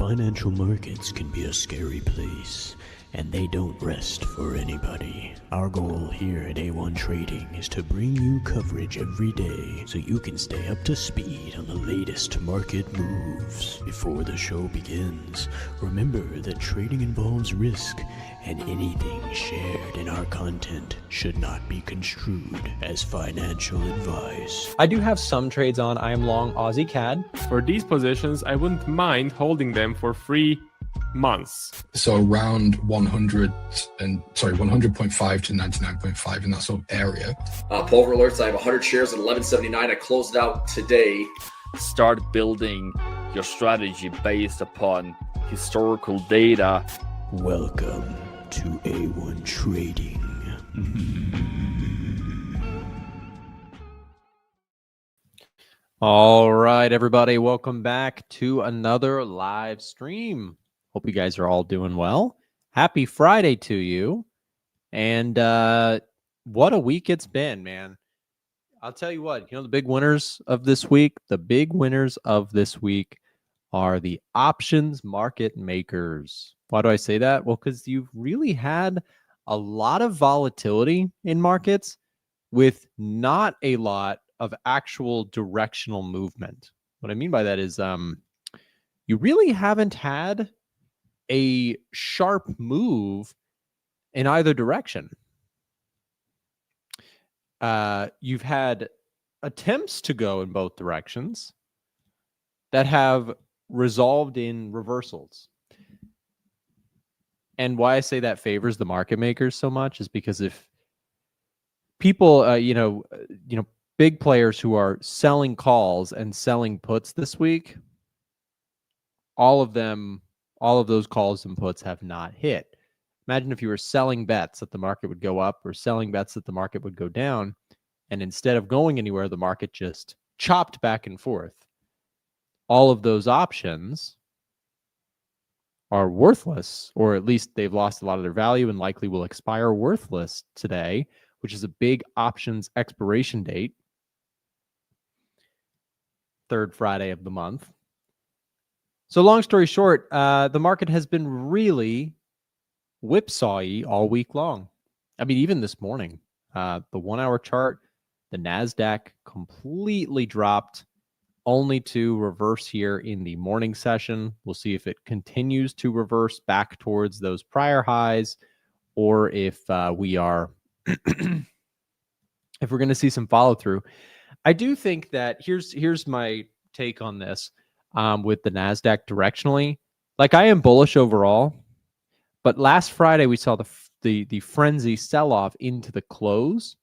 Financial markets can be a scary place, and they don't rest for anybody. Our goal here at A1 Trading is to bring you coverage every day so you can stay up to speed on the latest market moves. Before the show begins, remember that trading involves risk, and anything shared in our content should not be construed as financial advice. I do have some trades on. I am long Aussie CAD. For these positions, I wouldn't mind holding them for 3 months. So around 100.5 to 99.5 in that sort of area. Pulver alerts, I have 100 shares at 11.79. I closed it out today. Start building your strategy based upon historical data. Welcome to A1 Trading. All right, everybody, welcome back to another live stream. Hope you guys are all doing well. Happy Friday to you. And what a week it's been, man. I'll tell you what, the big winners of this week, are the options market makers. Why do I say that? Well, because you've really had a lot of volatility in markets with not a lot of actual directional movement. What I mean by that is you really haven't had a sharp move in either direction. You've had attempts to go in both directions that have resolved in reversals. And why I say that favors the market makers so much is because if people, big players who are selling calls and selling puts this week, all of those calls and puts have not hit. Imagine if you were selling bets that the market would go up or selling bets that the market would go down, and instead of going anywhere, the market just chopped back and forth. All of those options are worthless, or at least they've lost a lot of their value and likely will expire worthless today, which is a big options expiration date, third Friday of the month. So long story short, the market has been really whipsawy all week long. I mean, even this morning, the 1 hour chart, the NASDAQ completely dropped, only to reverse here in the morning session. We'll see if it continues to reverse back towards those prior highs, or if we are, if we're going to see some follow through. I do think that here's my take on this with the NASDAQ directionally. Like, I am bullish overall, but last Friday we saw the frenzy sell-off into the close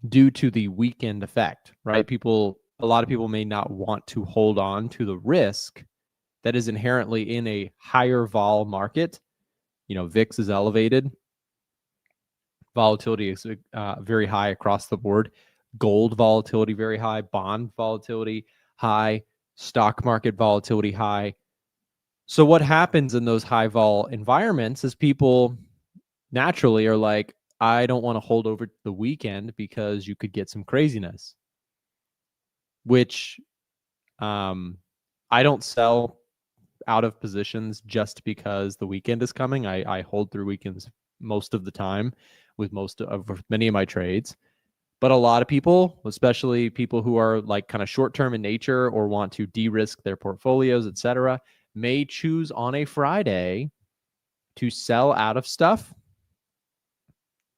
due to the weekend effect, right? A lot of people may not want to hold on to the risk that is inherently in a higher vol market. VIX is elevated. Volatility is very high across the board. Gold volatility very high. Bond volatility high. Stock market volatility high. So what happens in those high vol environments is people naturally are like, I don't want to hold over the weekend because you could get some craziness, which I don't sell out of positions just because the weekend is coming. I hold through weekends most of the time with many of my trades. But a lot of people, especially people who are like kind of short-term in nature or want to de-risk their portfolios, etc., may choose on a Friday to sell out of stuff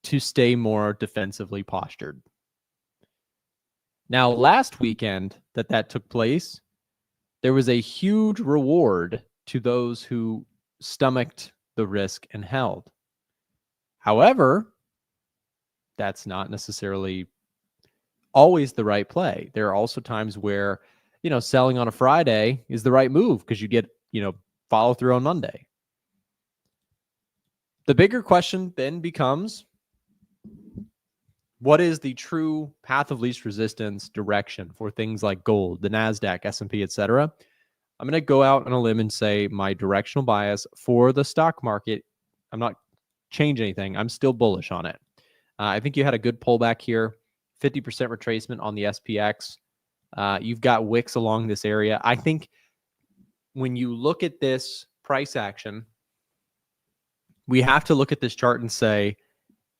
to stay more defensively postured. Now, last weekend that took place, there was a huge reward to those who stomached the risk and held. However, that's not necessarily always the right play. There are also times where, selling on a Friday is the right move because you get, follow through on Monday. The bigger question then becomes, what is the true path of least resistance direction for things like gold, the NASDAQ, S&P, etc.? I'm going to go out on a limb and say my directional bias for the stock market, I'm not changing anything. I'm still bullish on it. I think you had a good pullback here, 50% retracement on the SPX. You've got wicks along this area. I think when you look at this price action, we have to look at this chart and say,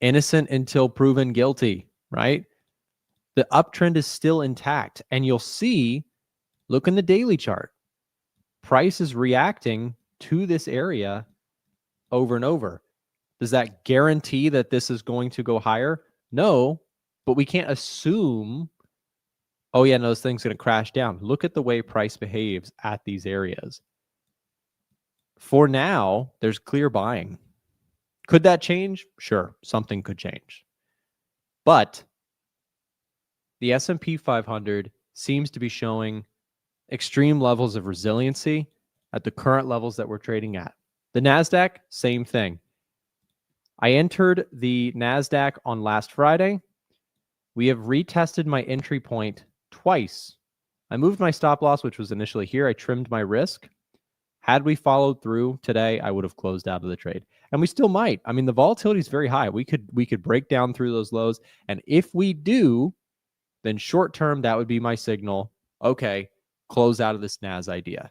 innocent until proven guilty, right? The uptrend is still intact. And you'll see, look in the daily chart, price is reacting to this area over and over. Does that guarantee that this is going to go higher? No, but we can't assume, oh yeah, no, this thing's going to crash down. Look at the way price behaves at these areas. For now, there's clear buying. Could that change? Sure, something could change. But the S&P 500 seems to be showing extreme levels of resiliency at the current levels that we're trading at. The NASDAQ, same thing. I entered the NASDAQ on last Friday. We have retested my entry point twice. I moved my stop loss, which was initially here. I trimmed my risk. Had we followed through today, I would have closed out of the trade. And we still might. I mean, the volatility is very high. We could break down through those lows. And if we do, then short term, that would be my signal. Okay, close out of this NAS idea.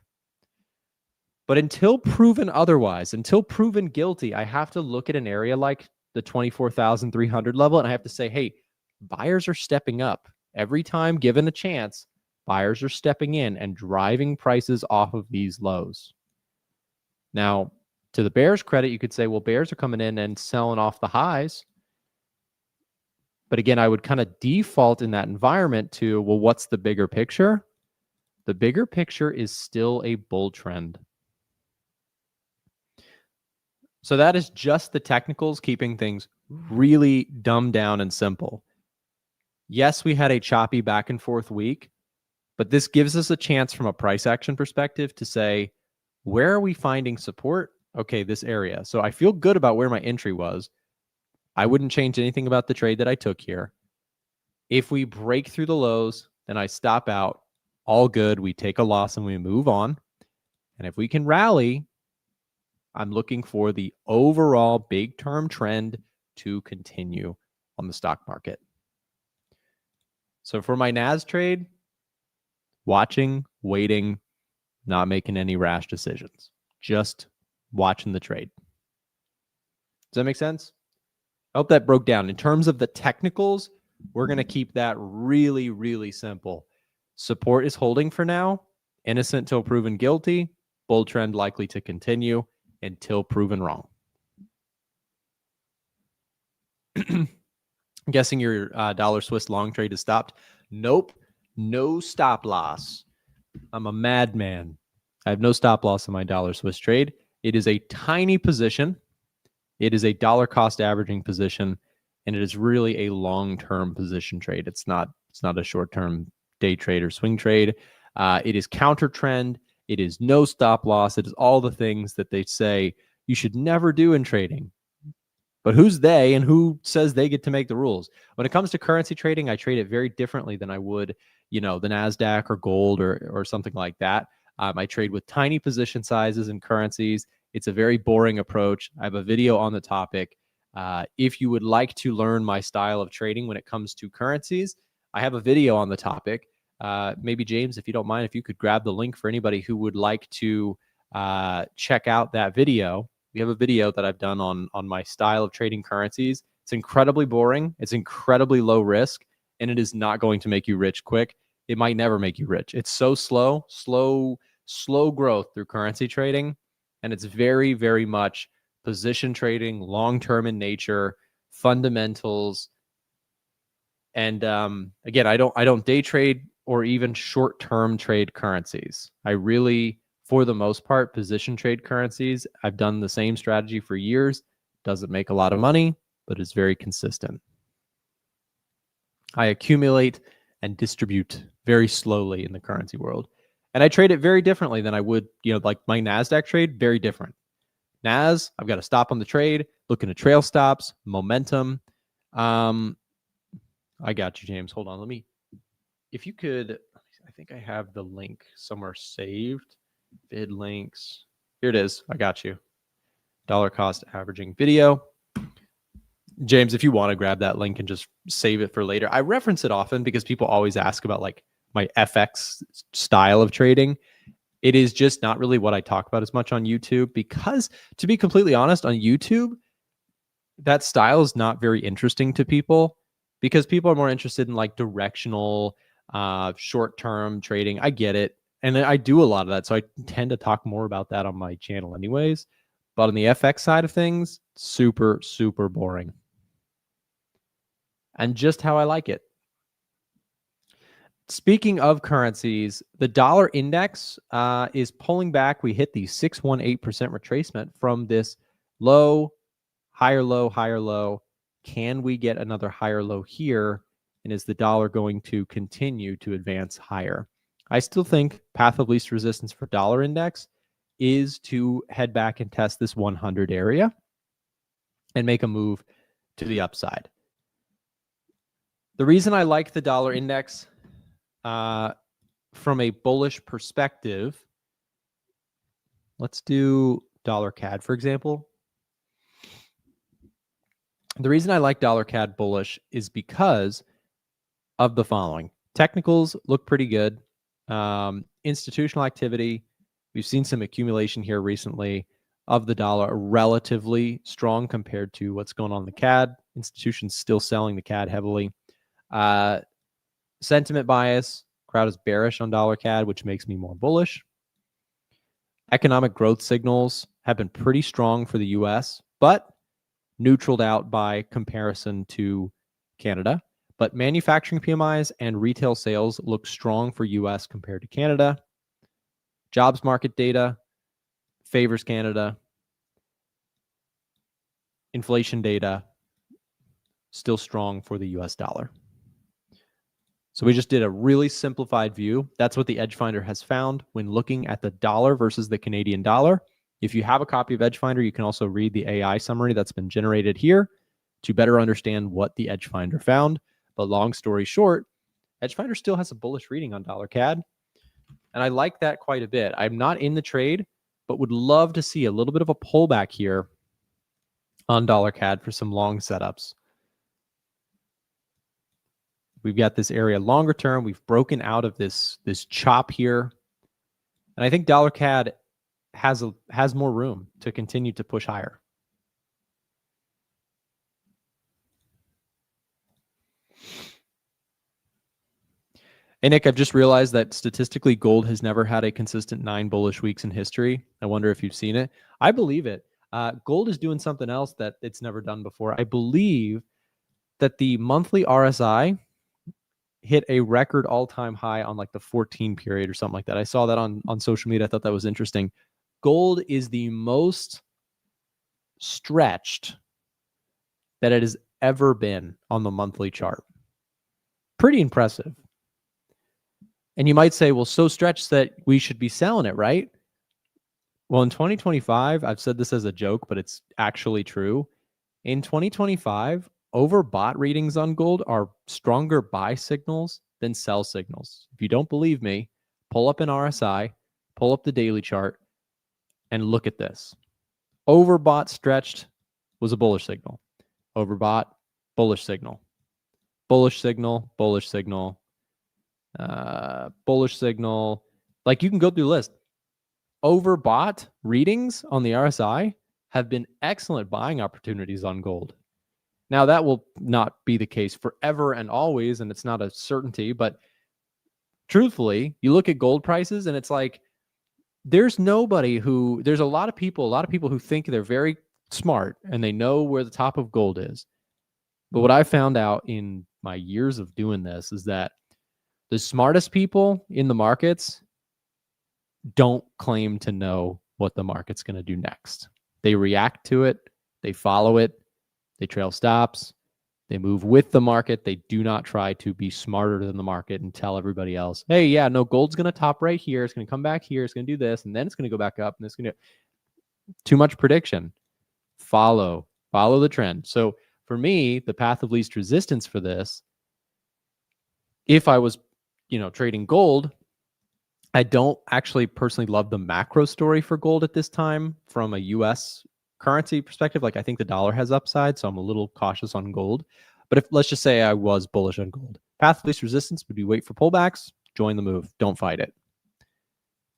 But until proven otherwise, until proven guilty, I have to look at an area like the 24,300 level, and I have to say, hey, buyers are stepping up. Every time given a chance, buyers are stepping in and driving prices off of these lows. Now, to the bears' credit, you could say, well, bears are coming in and selling off the highs. But again, I would kind of default in that environment to, well, what's the bigger picture? The bigger picture is still a bull trend. So that is just the technicals, keeping things really dumbed down and simple. Yes, we had a choppy back and forth week, but this gives us a chance from a price action perspective to say, where are we finding support? Okay, this area. So I feel good about where my entry was. I wouldn't change anything about the trade that I took here. If we break through the lows, then I stop out. All good. We take a loss and we move on. And if we can rally, I'm looking for the overall big term trend to continue on the stock market. So for my NAS trade, watching, waiting, not making any rash decisions, just watching the trade. Does that make sense? I hope that broke down. In terms of the technicals, we're going to keep that really, really simple. Support is holding for now. Innocent till proven guilty. Bull trend likely to continue until proven wrong. I'm guessing your dollar Swiss long trade is stopped. Nope. No stop loss. I'm a madman. I have no stop loss in my dollar Swiss trade. It is a tiny position. It is a dollar cost averaging position, and it is really a long-term position trade. It's not a short-term day trade or swing trade. It is counter trend. It is no stop loss. It is all the things that they say you should never do in trading. But who's they and who says they get to make the rules? When it comes to currency trading, I trade it very differently than I would, the NASDAQ or gold or something like that. I trade with tiny position sizes in currencies. It's a very boring approach. I have a video on the topic. If you would like to learn my style of trading when it comes to currencies, I have a video on the topic. Maybe James, if you don't mind, if you could grab the link for anybody who would like to check out that video. We have a video that I've done on my style of trading currencies. It's incredibly boring. It's incredibly low risk, and it is not going to make you rich quick. It might never make you rich. It's so slow growth through currency trading. And it's very, very much position trading, long-term in nature, fundamentals. And again, I don't day trade or even short-term trade currencies. I really, for the most part, position trade currencies. I've done the same strategy for years. Doesn't make a lot of money, but it's very consistent. I accumulate and distribute very slowly in the currency world. And I trade it very differently than I would, like my NASDAQ trade, very different. NAS, I've got to stop on the trade, looking at trail stops, momentum. I got you, James. Hold on. If you could, I think I have the link somewhere saved. Vid links. Here it is. I got you. Dollar cost averaging video. James, if you want to grab that link and just save it for later. I reference it often because people always ask about like my FX style of trading. It is just not really what I talk about as much on YouTube because, to be completely honest, on YouTube, that style is not very interesting to people because people are more interested in like directional, short-term trading. I get it. And I do a lot of that. So I tend to talk more about that on my channel anyways. But on the FX side of things, super, super boring. And just how I like it. Speaking of currencies, the dollar index is pulling back. We hit the 618% retracement from this low, higher low, higher low. Can we get another higher low here? And is the dollar going to continue to advance higher? I still think path of least resistance for dollar index is to head back and test this 100 area and make a move to the upside. The reason I like the dollar index from a bullish perspective, let's do dollar CAD, for example. The reason I like dollar CAD bullish is because of the following. Technicals look pretty good. Institutional activity, we've seen some accumulation here recently of the dollar, relatively strong compared to what's going on in the CAD. Institutions still selling the CAD heavily. Sentiment bias, crowd is bearish on dollar CAD, which makes me more bullish. Economic growth signals have been pretty strong for the US, but neutraled out by comparison to Canada. But manufacturing PMIs and retail sales look strong for US compared to Canada. Jobs market data favors Canada. Inflation data still strong for the US dollar. So we just did a really simplified view. That's what the Edge Finder has found when looking at the dollar versus the Canadian dollar. If you have a copy of Edge Finder, you can also read the AI summary that's been generated here to better understand what the Edge Finder found. But long story short, Edge Finder still has a bullish reading on dollar CAD. And I like that quite a bit. I'm not in the trade, but would love to see a little bit of a pullback here on dollar CAD for some long setups. We've got this area longer term. We've broken out of this chop here. And I think dollar CAD has more room to continue to push higher. Hey, Nick, I've just realized that statistically gold has never had a consistent 9 bullish weeks in history. I wonder if you've seen it. I believe it. Gold is doing something else that it's never done before. I believe that the monthly RSI hit a record all-time high on like the 14 period or something like that. I saw that on social media. I thought that was interesting. Gold is the most stretched that it has ever been on the monthly chart. Pretty impressive. And you might say, well, so stretched that we should be selling it, right? Well, in 2025, I've said this as a joke, but it's actually true. In 2025, overbought readings on gold are stronger buy signals than sell signals. If you don't believe me, pull up an RSI, pull up the daily chart, and look at this. Overbought stretched was a bullish signal. Overbought, bullish signal. Bullish signal, bullish signal. Bullish signal. Like you can go through the list. Overbought readings on the RSI have been excellent buying opportunities on gold. Now, that will not be the case forever and always, and it's not a certainty, but truthfully, you look at gold prices and it's like, there's a lot of people who think they're very smart and they know where the top of gold is. But what I found out in my years of doing this is that the smartest people in the markets don't claim to know what the market's going to do next. They react to it. They follow it. They trail stops. They move with the market. They do not try to be smarter than the market and tell everybody else, hey, yeah, no, gold's going to top right here. It's going to come back here. It's going to do this. And then it's going to go back up. And it's going to too much prediction. Follow the trend. So for me, the path of least resistance for this, if I was, trading gold, I don't actually personally love the macro story for gold at this time from a US currency perspective. Like I think the dollar has upside, so I'm a little cautious on gold. But if let's just say I was bullish on gold, path of least resistance would be wait for pullbacks, join the move, don't fight it.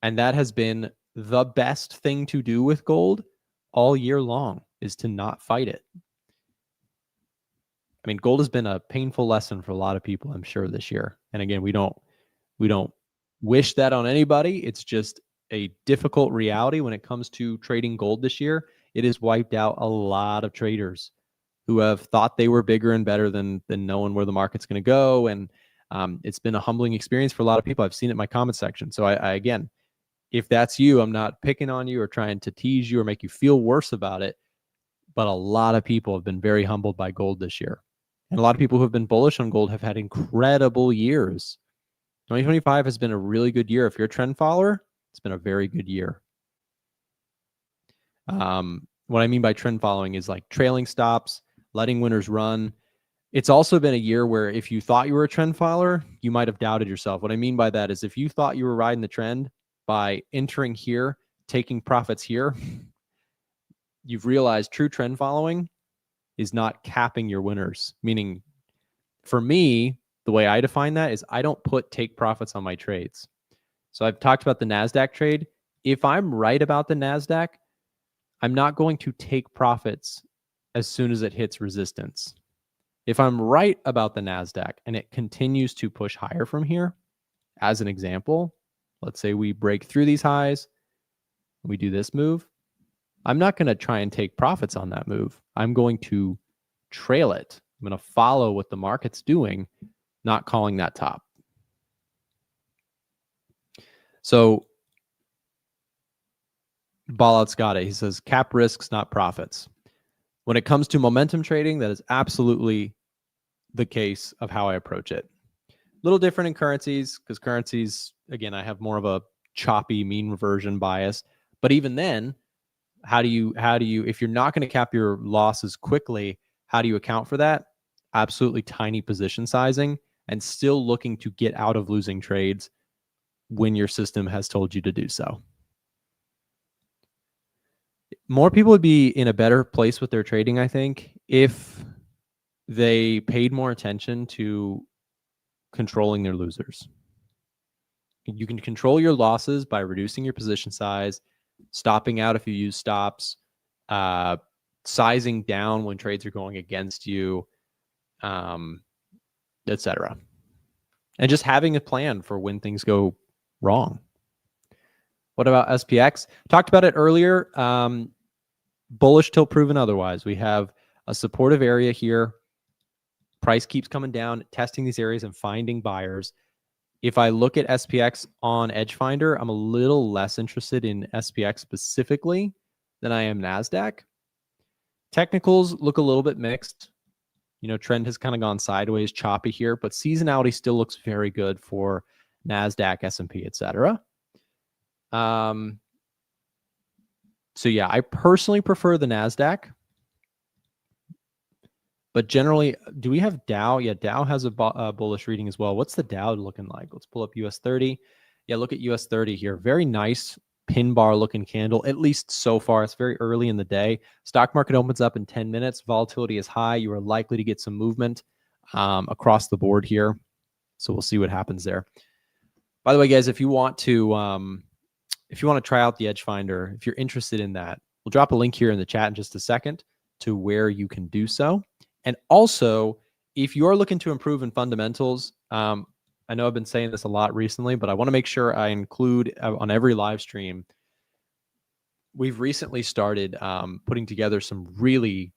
And that has been the best thing to do with gold all year long, is to not fight it. I mean, gold has been a painful lesson for a lot of people, I'm sure, this year. And again, we don't wish that on anybody. It's just a difficult reality when it comes to trading gold this year. It has wiped out a lot of traders who have thought they were bigger and better than knowing where the market's going to go. And it's been a humbling experience for a lot of people. I've seen it in my comment section. So I again, if that's you, I'm not picking on you or trying to tease you or make you feel worse about it. But a lot of people have been very humbled by gold this year. And a lot of people who have been bullish on gold have had incredible years. 2025 has been a really good year. If you're a trend follower, it's been a very good year. What I mean by trend following is like trailing stops, letting winners run. It's also been a year where if you thought you were a trend follower, you might have doubted yourself. What I mean by that is if you thought you were riding the trend by entering here, taking profits here, you've realized true trend following is not capping your winners. Meaning, for me, the way I define that is I don't put take profits on my trades. So I've talked about the NASDAQ trade. If I'm right about the NASDAQ, I'm not going to take profits as soon as it hits resistance. If I'm right about the NASDAQ and it continues to push higher from here, as an example, let's say we break through these highs, we do this move, I'm not going to try and take profits on that move. I'm going to trail it. I'm going to follow what the market's doing, not calling that top. So Ballout's got it. He says, cap risks, not profits. When it comes to momentum trading, that is absolutely the case of how I approach it. A little different in currencies, because currencies, again, I have more of a choppy mean reversion bias. But even then, how do you, if you're not going to cap your losses quickly, how do you account for that? Absolutely tiny position sizing and still looking to get out of losing trades when your system has told you to do so. More people would be in a better place with their trading, I think, if they paid more attention to controlling their losers. You can control your losses by reducing your position size, stopping out if you use stops, sizing down when trades are going against you, etc. And just having a plan for when things go wrong. What about SPX? Talked about it earlier. Bullish till proven otherwise. We have a supportive area here. Price keeps coming down, testing these areas and finding buyers. If I look at SPX on Edge Finder, I'm a little less interested in SPX specifically than I am NASDAQ. Technicals look a little bit mixed. You know, trend has kind of gone sideways, choppy here, but seasonality still looks very good for NASDAQ, S&P, etc. So yeah, I personally prefer the NASDAQ. But generally, do we have Dow? Yeah, Dow has a bullish reading as well. What's the Dow looking like? Let's pull up US 30. Yeah, look at US 30 here. Very nice pin bar looking candle, at least so far. It's very early in the day. Stock market opens up in 10 minutes. Volatility is high. You are likely to get some movement across the board here. So we'll see what happens there. By the way, guys, if you want to try out the Edge Finder, if you're interested in that, we'll drop a link here in the chat in just a second to where you can do so. And also, if you're looking to improve in fundamentals, I know I've been saying this a lot recently, but I want to make sure I include on every live stream. We've recently started putting together some really,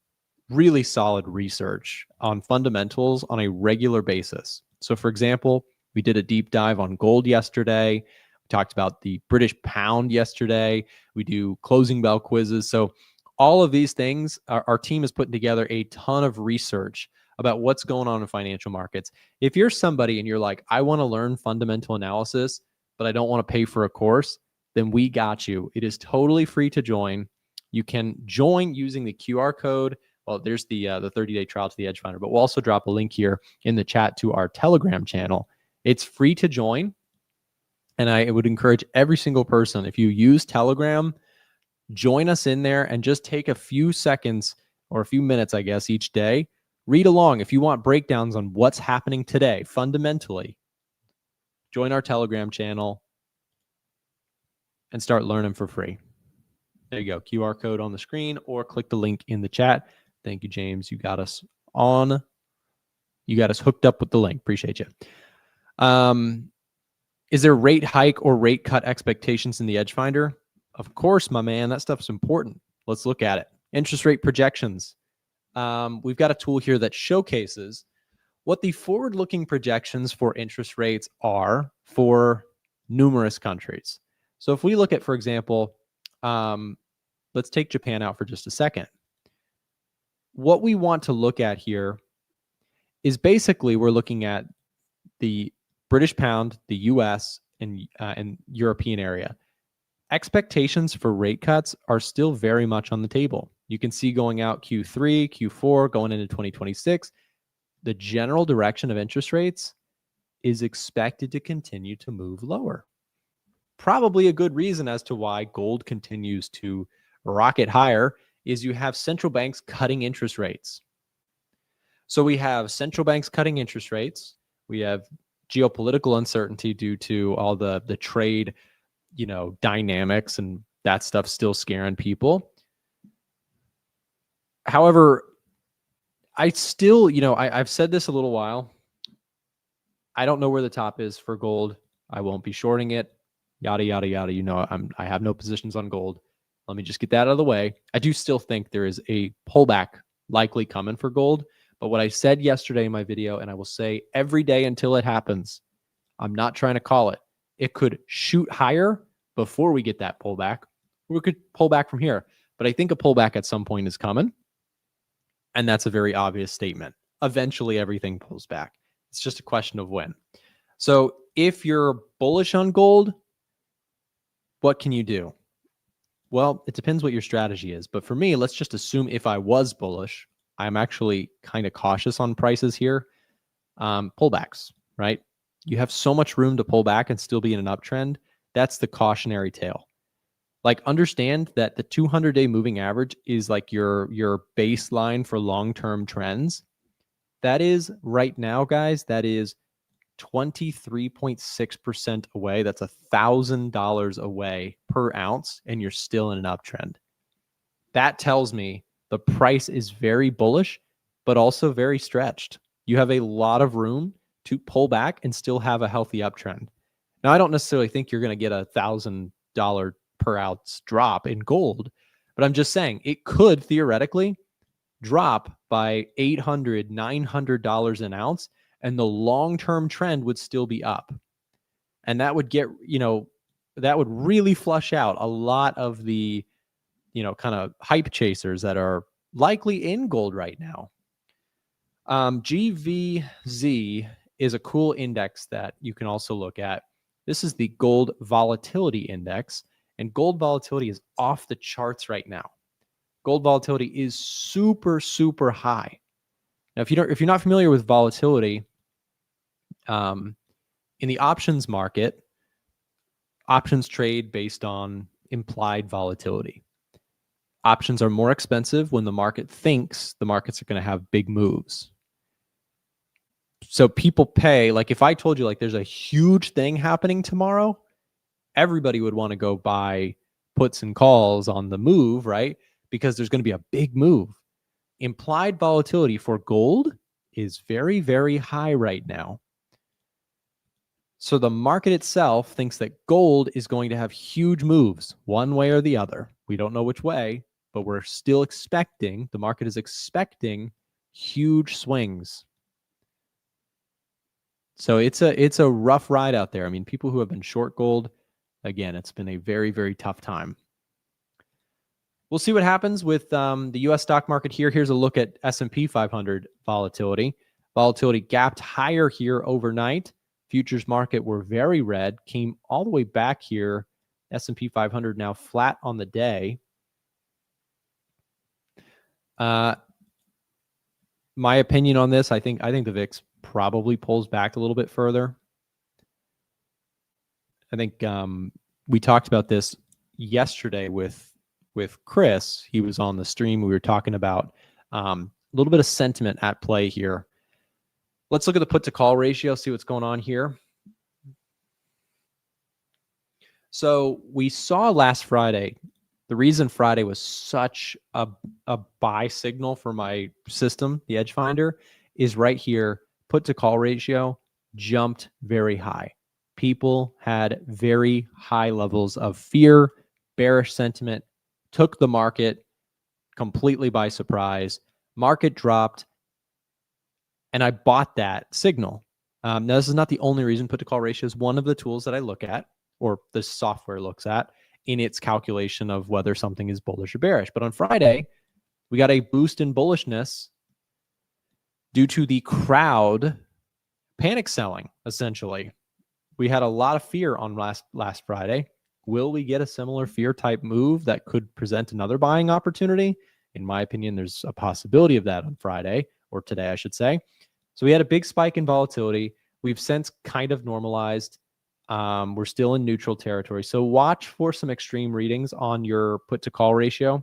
really solid research on fundamentals on a regular basis. So for example, we did a deep dive on gold yesterday. We talked about the British pound yesterday. We do closing bell quizzes. So all of these things, our team is putting together a ton of research about what's going on in financial markets. If you're somebody and you're like, I want to learn fundamental analysis, but I don't want to pay for a course, then we got you. It is totally free to join. You can join using the QR code. Well, there's the 30-day trial to the Edge Finder, but we'll also drop a link here in the chat to our Telegram channel. It's free to join. And I would encourage every single person, if you use Telegram, join us in there and just take a few seconds or a few minutes, I guess, each day. Read along. If you want breakdowns on what's happening today, fundamentally, join our Telegram channel. and start learning for free. There you go. QR code on the screen or click the link in the chat. Thank you, James. You got us on. You got us hooked up with the link. Appreciate you. Is there rate hike or rate cut expectations in the Edge Finder? Of course, my man. That stuff's important. Let's look at it. Interest rate projections. We've got a tool here that showcases what the forward-looking projections for interest rates are for numerous countries. So if we look at, for example, let's take Japan out for just a second. What we want to look at here is basically we're looking at the British pound, the US, and European area. Expectations for rate cuts are still very much on the table. You can see going out Q3, Q4, going into 2026, the general direction of interest rates is expected to continue to move lower. Probably a good reason as to why gold continues to rocket higher is you have central banks cutting interest rates. So we have central banks cutting interest rates. We have geopolitical uncertainty due to all the trade, dynamics, and that stuff still scaring people. However, I still, I've said this a little while. I don't know where the top is for gold. I won't be shorting it. Yada, yada, yada. I have no positions on gold. Let me just get that out of the way. I do still think there is a pullback likely coming for gold. But what I said yesterday in my video, and I will say every day until it happens, I'm not trying to call it. It could shoot higher before we get that pullback. We could pull back from here. But I think a pullback at some point is coming. And that's a very obvious statement. Eventually, everything pulls back. It's just a question of when. So if you're bullish on gold, what can you do? Well, it depends what your strategy is. But for me, let's just assume if I was bullish, I'm actually kind of cautious on prices here. Pullbacks, right? You have so much room to pull back and still be in an uptrend. That's the cautionary tale. Like, understand that the 200-day moving average is like your baseline for long-term trends. That is right now, guys, that is 23.6% away. That's $1,000 away per ounce, and you're still in an uptrend. That tells me the price is very bullish, but also very stretched. You have a lot of room to pull back and still have a healthy uptrend. Now, I don't necessarily think you're going to get $1,000 per ounce drop in gold, but I'm just saying it could theoretically drop by $800, $900 an ounce, and the long-term trend would still be up. And that would get, that would really flush out a lot of the, kind of hype chasers that are likely in gold right now. GVZ is a cool index that you can also look at. This is the gold volatility index, and gold volatility is off the charts right now. Gold volatility is super, super high. Now, if you're not familiar with volatility, in the options market, options trade based on implied volatility. Options are more expensive when the market thinks the markets are going to have big moves. So people pay, like if I told you like there's a huge thing happening tomorrow, everybody would want to go buy puts and calls on the move, right? Because there's going to be a big move. Implied volatility for gold is very, very high right now. So the market itself thinks that gold is going to have huge moves one way or the other. We don't know which way, but we're still expecting, the market is expecting huge swings. So it's a rough ride out there. I mean, people who have been short gold, again, it's been a very, very tough time. We'll see what happens with the U.S. stock market here. Here's a look at S&P 500 volatility. Volatility gapped higher here overnight. Futures market were very red, came all the way back here. S&P 500 now flat on the day. My opinion on this, I think the VIX probably pulls back a little bit further. I think we talked about this yesterday with Chris. He was on the stream. We were talking about a little bit of sentiment at play here. Let's look at the put to call ratio, see what's going on here. So we saw last Friday, the reason Friday was such a buy signal for my system, the Edge Finder, is right here. Put to call ratio jumped very high. People had very high levels of fear, bearish sentiment, took the market completely by surprise. Market dropped, and I bought that signal. Now, this is not the only reason. Put to call ratio is one of the tools that I look at, or the software looks at, in its calculation of whether something is bullish or bearish. But on Friday, we got a boost in bullishness due to the crowd panic selling, essentially. We had a lot of fear on last Friday. Will we get a similar fear type move that could present another buying opportunity? In my opinion, there's a possibility of that on Friday, or today, I should say. So we had a big spike in volatility. We've since kind of normalized. We're still in neutral territory. So watch for some extreme readings on your put to call ratio.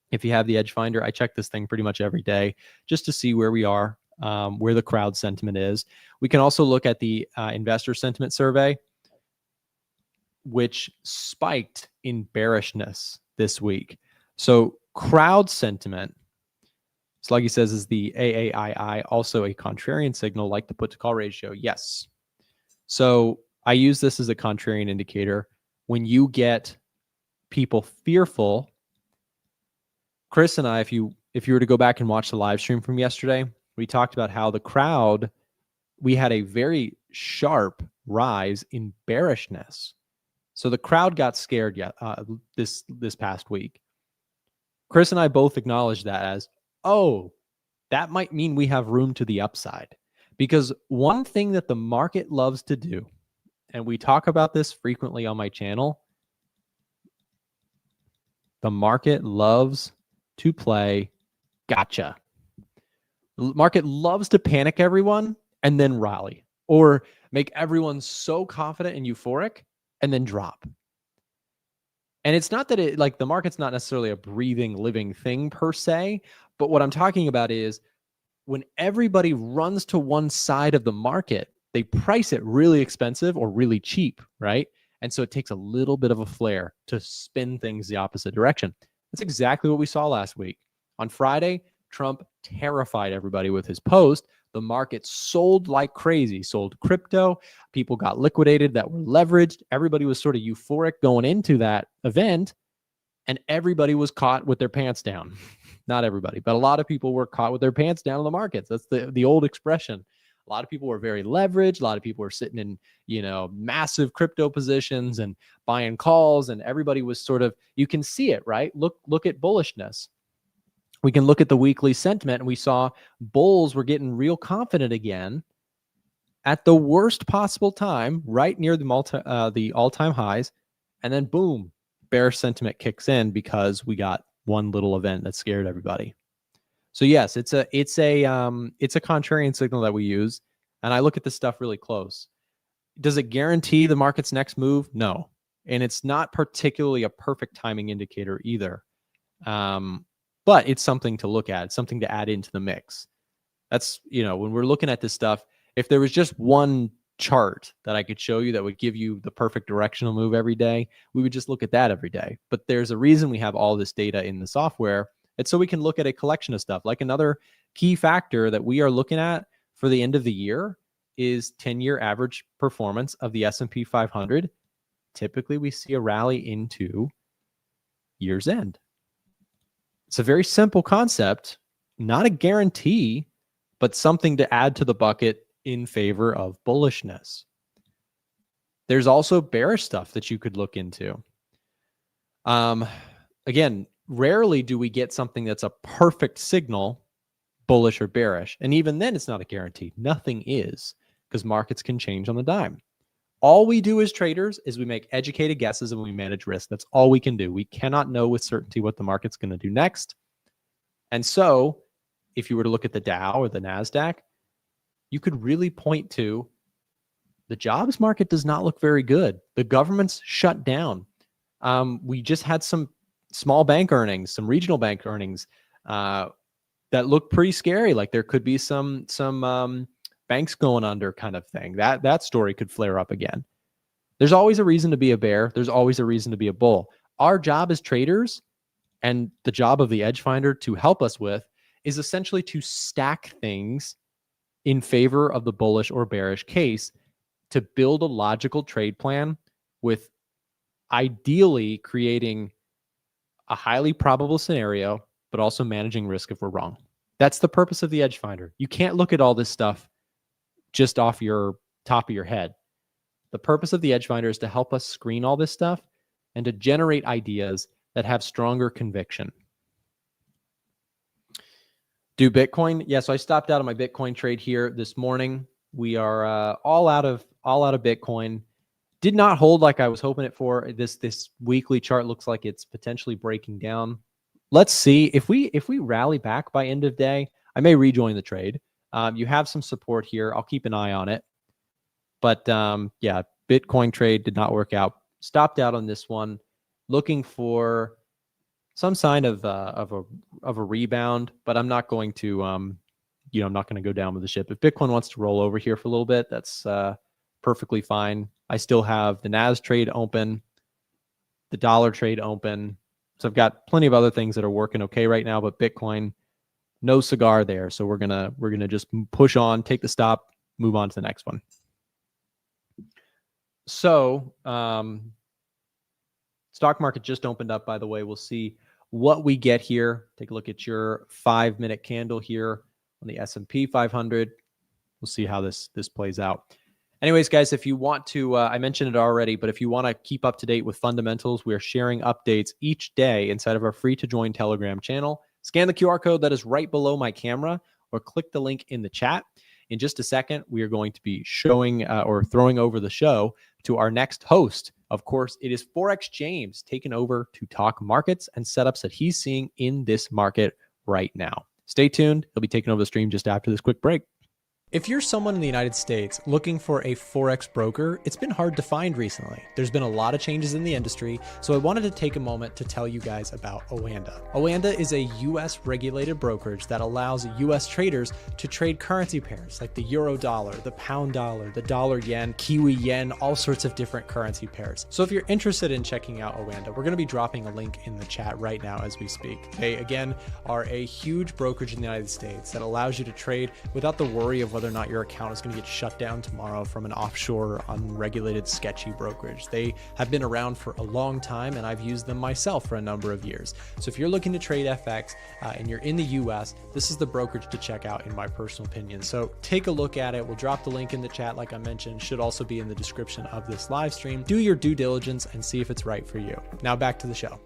If you have the Edge Finder, I check this thing pretty much every day just to see where we are, where the crowd sentiment is. We can also look at the investor sentiment survey, which spiked in bearishness this week. So crowd sentiment, Sluggy says, is the AAII also a contrarian signal like the put to call ratio? Yes. So I use this as a contrarian indicator. When you get people fearful, Chris and I, if you were to go back and watch the live stream from yesterday, we talked about how the crowd, we had a very sharp rise in bearishness. So the crowd got scared this past week. Chris and I both acknowledged that as, oh, that might mean we have room to the upside. Because one thing that the market loves to do, and we talk about this frequently on my channel, the market loves to play gotcha. The market loves to panic everyone and then rally, or make everyone so confident and euphoric and then drop. And it's not that it, like, the market's not necessarily a breathing, living thing per se, but what I'm talking about is when everybody runs to one side of the market, they price it really expensive or really cheap, right? And so it takes a little bit of a flare to spin things the opposite direction. That's exactly what we saw last week. On Friday, Trump terrified everybody with his post. The market sold like crazy, sold crypto. People got liquidated that were leveraged. Everybody was sort of euphoric going into that event, and everybody was caught with their pants down. Not everybody, but a lot of people were caught with their pants down in the markets. That's the old expression. A lot of people were very leveraged. A lot of people were sitting in, massive crypto positions and buying calls, and everybody was sort of, you can see it, right? Look at bullishness. We can look at the weekly sentiment, and we saw bulls were getting real confident again at the worst possible time, right near the all-time highs, and then boom, bearish sentiment kicks in because we got one little event that scared everybody. So yes, it's a contrarian signal that we use, and I look at this stuff really close. Does it guarantee the market's next move? No, and it's not particularly a perfect timing indicator either. But it's something to look at, something to add into the mix. That's, when we're looking at this stuff, if there was just one chart that I could show you that would give you the perfect directional move every day, we would just look at that every day. But there's a reason we have all this data in the software. It's so we can look at a collection of stuff. Like another key factor that we are looking at for the end of the year is 10-year average performance of the S&P 500. Typically, we see a rally into year's end. It's a very simple concept, not a guarantee, but something to add to the bucket in favor of bullishness. There's also bearish stuff that you could look into. Again, rarely do we get something that's a perfect signal, bullish or bearish. And even then, it's not a guarantee. Nothing is, because markets can change on the dime. All we do as traders is we make educated guesses and we manage risk. That's all we can do. We cannot know with certainty what the market's going to do next. And so if you were to look at the Dow or the NASDAQ, you could really point to the jobs market does not look very good. The government's shut down. We just had some small bank earnings, some regional bank earnings that look pretty scary. Like there could be some banks going under kind of thing. That story could flare up again. There's always a reason to be a bear. There's always a reason to be a bull. Our job as traders, and the job of the edge finder to help us with, is essentially to stack things in favor of the bullish or bearish case to build a logical trade plan with ideally creating a highly probable scenario, but also managing risk if we're wrong. That's the purpose of the edge finder. You can't look at all this stuff just off your top of your head. The purpose of the edge finder is to help us screen all this stuff and to generate ideas that have stronger conviction. Do Bitcoin? Yeah, so I stopped out of my Bitcoin trade here this morning. We are all out of Bitcoin. Did not hold like I was hoping it for. This weekly chart looks like it's potentially breaking down. Let's see if we rally back by end of day. I may rejoin the trade. You have some support here. I'll keep an eye on it. But yeah, Bitcoin trade did not work out. Stopped out on this one, looking for some sign of a rebound. But I'm not going to I'm not going to go down with the ship. If Bitcoin wants to roll over here for a little bit, that's perfectly fine. I still have the NAS trade open, the dollar trade open. So I've got plenty of other things that are working okay right now, but Bitcoin, no cigar there. So we're gonna just push on, take the stop, move on to the next one. So stock market just opened up, by the way. We'll see what we get here. Take a look at your 5-minute candle here on the S&P 500. We'll see how this plays out. Anyways, guys, if you want to, I mentioned it already, but if you want to keep up to date with fundamentals, we are sharing updates each day inside of our free to join Telegram channel. Scan the QR code that is right below my camera or click the link in the chat. In just a second, we are going to be showing or throwing over the show to our next host. Of course, it is Forex James taking over to talk markets and setups that he's seeing in this market right now. Stay tuned. He'll be taking over the stream just after this quick break. If you're someone in the United States looking for a Forex broker, it's been hard to find recently. There's been a lot of changes in the industry, so I wanted to take a moment to tell you guys about Oanda. Oanda is a US regulated brokerage that allows US traders to trade currency pairs like the euro dollar, the pound dollar, the dollar yen, Kiwi yen, all sorts of different currency pairs. So if you're interested in checking out Oanda, we're going to be dropping a link in the chat right now as we speak. They, again, are a huge brokerage in the United States that allows you to trade without the worry of whether or not your account is going to get shut down tomorrow from an offshore, unregulated, sketchy brokerage. They have been around for a long time, and I've used them myself for a number of years. So if you're looking to trade FX and you're in the US, this is the brokerage to check out in my personal opinion. So take a look at it. We'll drop the link in the chat, like I mentioned, should also be in the description of this live stream. Do your due diligence and see if it's right for you. Now back to the show.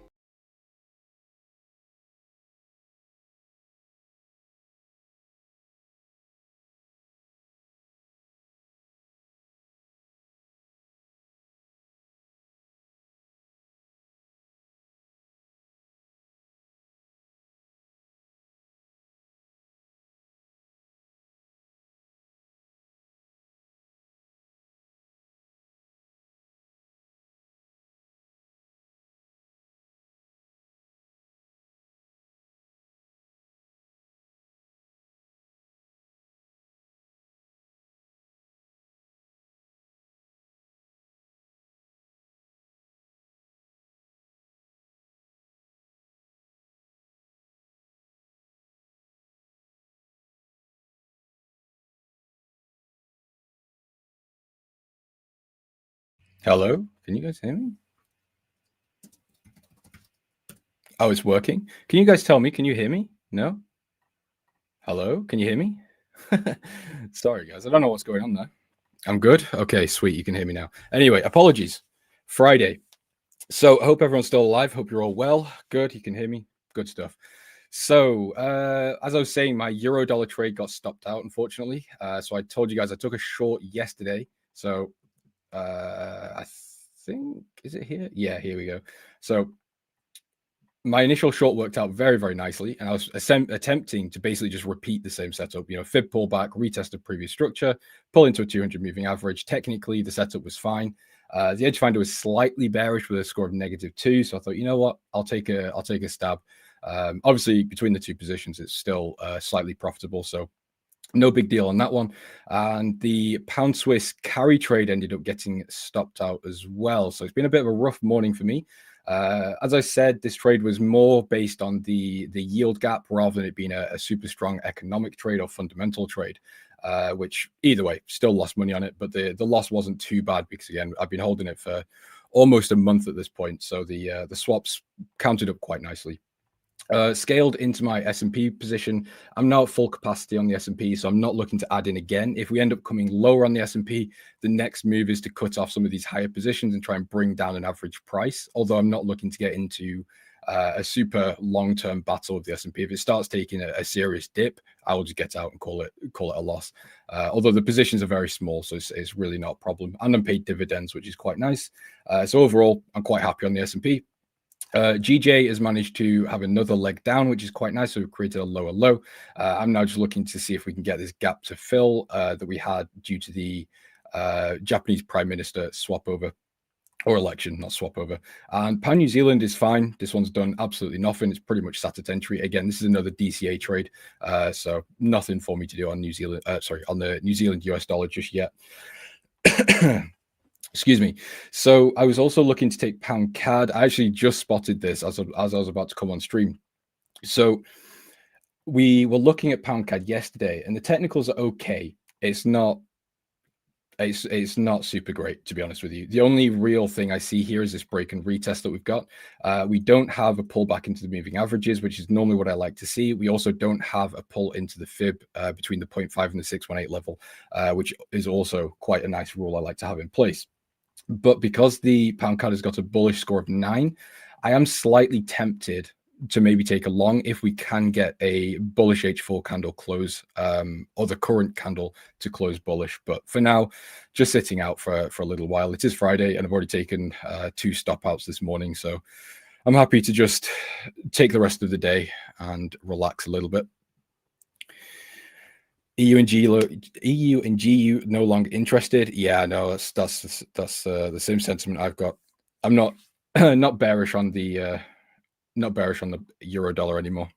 Hello, can you guys hear me? Oh, it's working. Can you guys tell me? Can you hear me? No? Hello, can you hear me? Sorry, guys. I don't know what's going on there. I'm good. Okay, sweet. You can hear me now. Anyway, apologies. Friday. So I hope everyone's still alive. Hope you're all well. Good. You can hear me. Good stuff. So as I was saying, my euro dollar trade got stopped out, unfortunately. So I told you guys I took a short yesterday. So I think, is it here? Yeah, here we go. So my initial short worked out very, very nicely. And I was attempting to basically just repeat the same setup, fib pullback, retest of previous structure, pull into a 200 moving average. Technically, the setup was fine. The edge finder was slightly bearish with a score of -2. So I thought, you know what, I'll take a stab. Obviously, between the two positions, it's still slightly profitable. So no big deal on that one. And the pound Swiss carry trade ended up getting stopped out as well. So it's been a bit of a rough morning for me. As I said, this trade was more based on the yield gap rather than it being a super strong economic trade or fundamental trade, which either way still lost money on it. But the loss wasn't too bad because, again, I've been holding it for almost a month at this point. So the swaps counted up quite nicely. Scaled into my S&P position. I'm now at full capacity on the S&P, so I'm not looking to add in again. If we end up coming lower on the S&P, the next move is to cut off some of these higher positions and try and bring down an average price, although I'm not looking to get into a super long-term battle with the S&P. If it starts taking a serious dip, I will just get out and call it a loss. Although the positions are very small, so it's really not a problem. And I'm paid dividends, which is quite nice. So overall, I'm quite happy on the S&P. GJ has managed to have another leg down, which is quite nice. So we've created a lower low. I'm now just looking to see if we can get this gap to fill that we had due to the Japanese Prime Minister swap over, or election, not swap over. And Pound New Zealand is fine. This one's done absolutely nothing. It's pretty much sat at entry. Again, this is another DCA trade. So nothing for me to do on New Zealand, on the New Zealand US dollar just yet. Excuse me. So I was also looking to take pound CAD. I actually just spotted this as I was about to come on stream. So we were looking at pound CAD yesterday, and the technicals are okay. It's not super great, to be honest with you. The only real thing I see here is this break and retest that we've got. We don't have a pullback into the moving averages, which is normally what I like to see. We also don't have a pull into the fib between the 0.5 and the 618 level, which is also quite a nice rule I like to have in place. But because the pound CAD has got a bullish score of 9, I am slightly tempted to maybe take a long if we can get a bullish H4 candle close, or the current candle to close bullish. But for now, just sitting out for a little while. It is Friday, and I've already taken 2 stop outs this morning. So I'm happy to just take the rest of the day and relax a little bit. EU and GU no longer interested. Yeah, no, that's the same sentiment I've got. I'm not not bearish on the euro dollar anymore.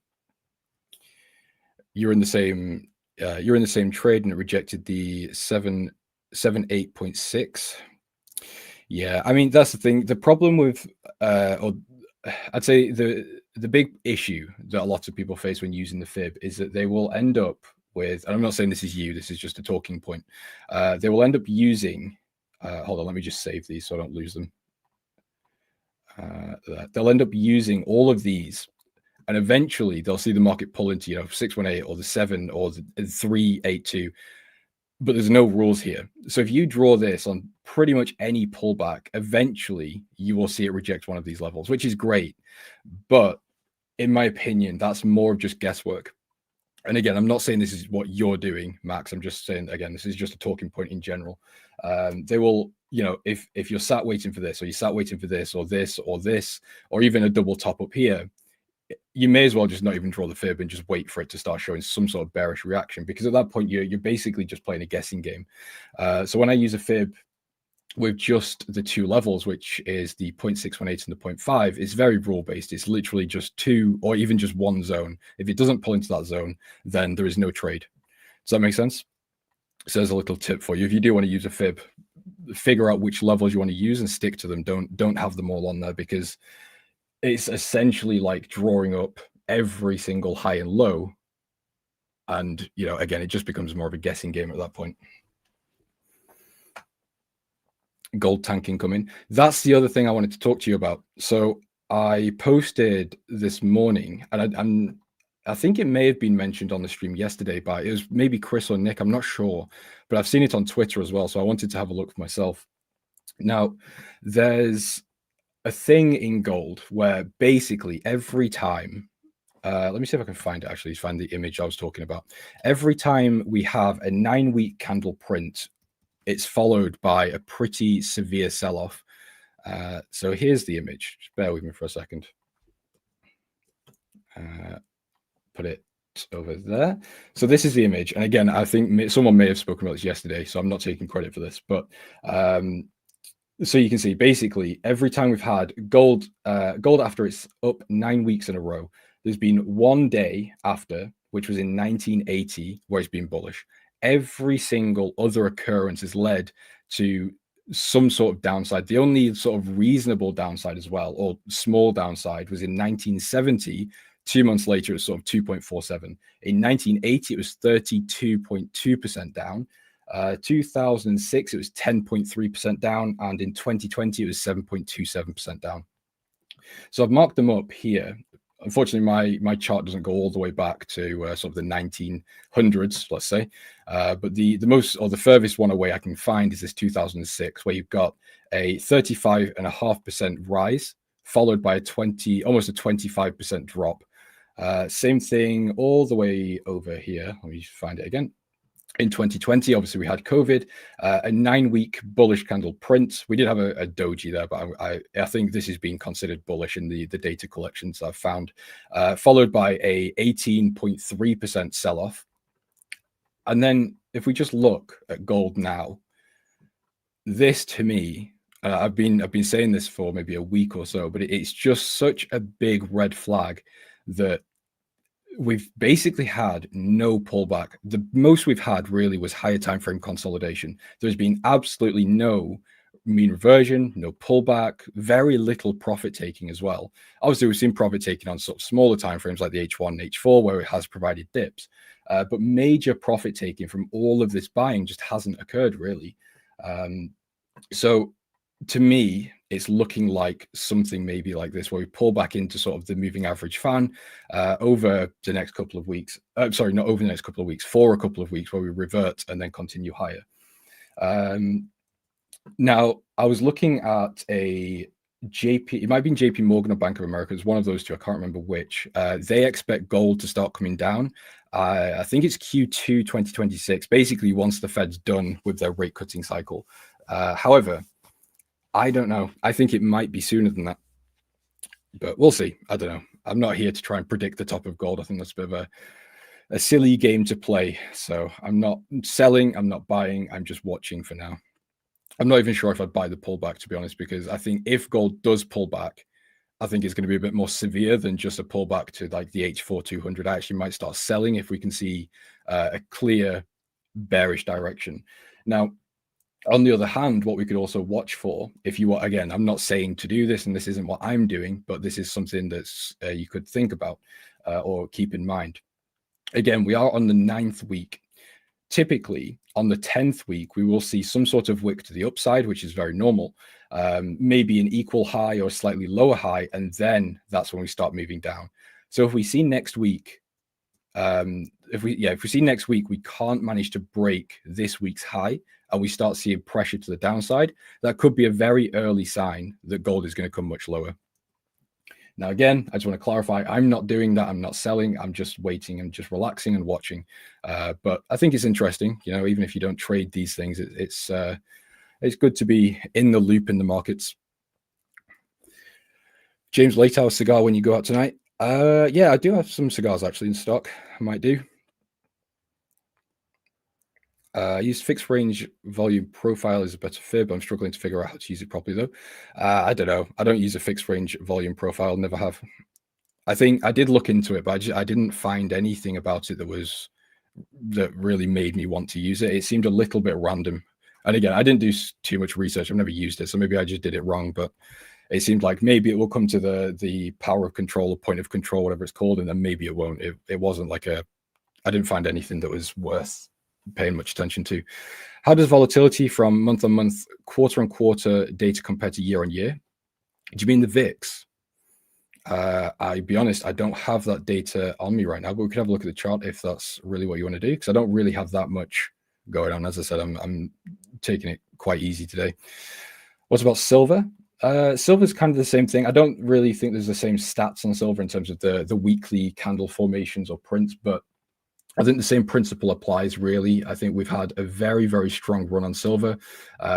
You're in the same trade, and it rejected the 778.6. Yeah, I mean, that's the thing. The problem with or I'd say the big issue that a lot of people face when using the fib is that they will end up with, and I'm not saying this is you, this is just a talking point. They will end up using, hold on, let me just save these so I don't lose them. They'll end up using all of these, and eventually they'll see the market pull into 618 or the 7 or the 382, but there's no rules here. So if you draw this on pretty much any pullback, eventually you will see it reject one of these levels, which is great. But in my opinion, that's more of just guesswork. And again, I'm not saying this is what you're doing, Max. I'm just saying, again, this is just a talking point in general. They will, if you're sat waiting for this, or you sat waiting for this, or this, or even a double top up here, you may as well just not even draw the fib and just wait for it to start showing some sort of bearish reaction, because at that point, you're basically just playing a guessing game. So when I use a fib with just the 2 levels, which is the 0.618 and the 0.5, it's very rule based. It's literally just 2 or even just 1 zone. If it doesn't pull into that zone, then there is no trade. Does that make sense? So there's a little tip for you. If you do want to use a fib, figure out which levels you want to use and stick to them. Don't have them all on there, because it's essentially like drawing up every single high and low. And, again, it just becomes more of a guessing game at that point. Gold tanking coming. That's the other thing I wanted to talk to you about. So I posted this morning, and I think it may have been mentioned on the stream yesterday, but it was maybe Chris or Nick, I'm not sure, but I've seen it on Twitter as well, so I wanted to have a look for myself. Now, there's a thing in gold where basically every time, let me see if I can find the image I was talking about. Every time we have a 9-week candle print, it's followed by a pretty severe sell-off. So here's the image. Just bear with me for a second. Put it over there. So this is the image. And again, I think someone may have spoken about this yesterday, so I'm not taking credit for this. But so you can see, basically, every time we've had gold after it's up 9 weeks in a row, there's been one day after which was in 1980, where it's been bullish. Every single other occurrence has led to some sort of downside. The only sort of reasonable downside as well, or small downside, was in 1970. 2 months later, it was sort of 2.47. In 1980, it was 32.2% down. 2006, it was 10.3% down. And in 2020, it was 7.27% down. So I've marked them up here. Unfortunately, my chart doesn't go all the way back to sort of the 1900s, let's say. But the most, or the furthest one away I can find is this 2006, where you've got a 35.5% rise, followed by almost a 25% drop. Same thing all the way over here. Let me find it again. In 2020, obviously, we had COVID, a 9-week bullish candle print. We did have a doji there, but I think this is being considered bullish in the data collections I've found, followed by a 18.3% sell-off. And then if we just look at gold now, this to me, I've been saying this for maybe a week or so, but it's just such a big red flag that we've basically had no pullback. The most we've had really was higher time frame consolidation. There's been absolutely no mean reversion, no pullback, very little profit taking as well. Obviously, we've seen profit taking on sort of smaller time frames like the H1 and H4, where it has provided dips, but major profit taking from all of this buying just hasn't occurred really. So to me, it's looking like something maybe like this, where we pull back into sort of the moving average fan over the next couple of weeks. Sorry, not over the next couple of weeks, for a couple of weeks, where we revert and then continue higher. Now, I was looking at a it might have been JP Morgan or Bank of America. It's one of those two. I can't remember which. They expect gold to start coming down. I think it's Q2 2026, basically once the Fed's done with their rate cutting cycle. However, I don't know. I think it might be sooner than that, but we'll see. I don't know. I'm not here to try and predict the top of gold. I think that's a bit of a silly game to play. So I'm not selling. I'm not buying. I'm just watching for now. I'm not even sure if I'd buy the pullback, to be honest, because I think if gold does pull back, I think it's going to be a bit more severe than just a pullback to like the H4 200. I actually might start selling if we can see a clear bearish direction. Now, on the other hand, what we could also watch for, if you want, again, I'm not saying to do this, and this isn't what I'm doing, but this is something that's you could think about or keep in mind. Again, we are on the 9th week. Typically, on the 10th week, we will see some sort of wick to the upside, which is very normal, maybe an equal high or slightly lower high, and then that's when we start moving down. So if we see next week, if we see next week, we can't manage to break this week's high, and we start seeing pressure to the downside, that could be a very early sign that gold is going to come much lower. Now, again, I just want to clarify, I'm not doing that. I'm not selling. I'm just waiting and just relaxing and watching. But I think it's interesting, you know, even if you don't trade these things, it's good to be in the loop in the markets. James, late hour cigar when you go out tonight? Yeah, I do have some cigars actually in stock. I might do. Use fixed range volume profile is a better fib. I'm struggling to figure out how to use it properly though. I don't know. I don't use a fixed range volume profile. Never have. I think I did look into it, but I didn't find anything about it that really made me want to use it. It seemed a little bit random. And again, I didn't do too much research. I've never used it, so maybe I just did it wrong. But it seemed like maybe it will come to the power of control or point of control, whatever it's called, and then maybe it won't. It wasn't like I didn't find anything that was worth paying much attention to. How does volatility from month on month, quarter on quarter data compare to year on year? Do you mean the VIX? I'll be honest, I don't have that data on me right now, but we could have a look at the chart if that's really what you want to do, because I don't really have that much going on. As I said, I'm taking it quite easy today. What about silver? Silver is kind of the same thing. I don't really think there's the same stats on silver in terms of the weekly candle formations or prints, but I think the same principle applies, really. I think we've had a very, very strong run on silver.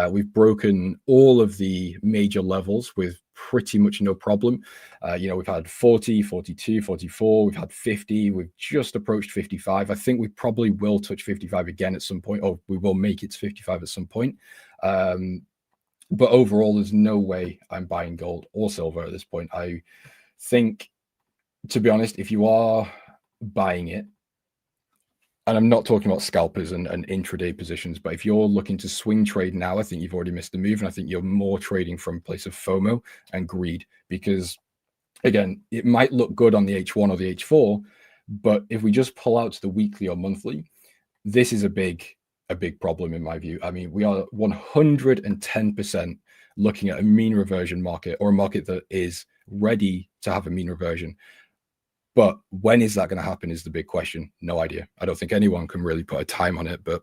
We've broken all of the major levels with pretty much no problem. We've had 40, 42, 44. We've had 50. We've just approached 55. I think we probably will touch 55 again at some point, or we will make it to 55 at some point. But overall, there's no way I'm buying gold or silver at this point. I think, to be honest, if you are buying it, and I'm not talking about scalpers and intraday positions, but if you're looking to swing trade now, I think you've already missed the move. And I think you're more trading from a place of FOMO and greed, because again, it might look good on the H1 or the H4, but if we just pull out to the weekly or monthly, this is a big problem in my view. I mean, we are 110% looking at a mean reversion market, or a market that is ready to have a mean reversion. But when is that going to happen is the big question. No idea. I don't think anyone can really put a time on it, but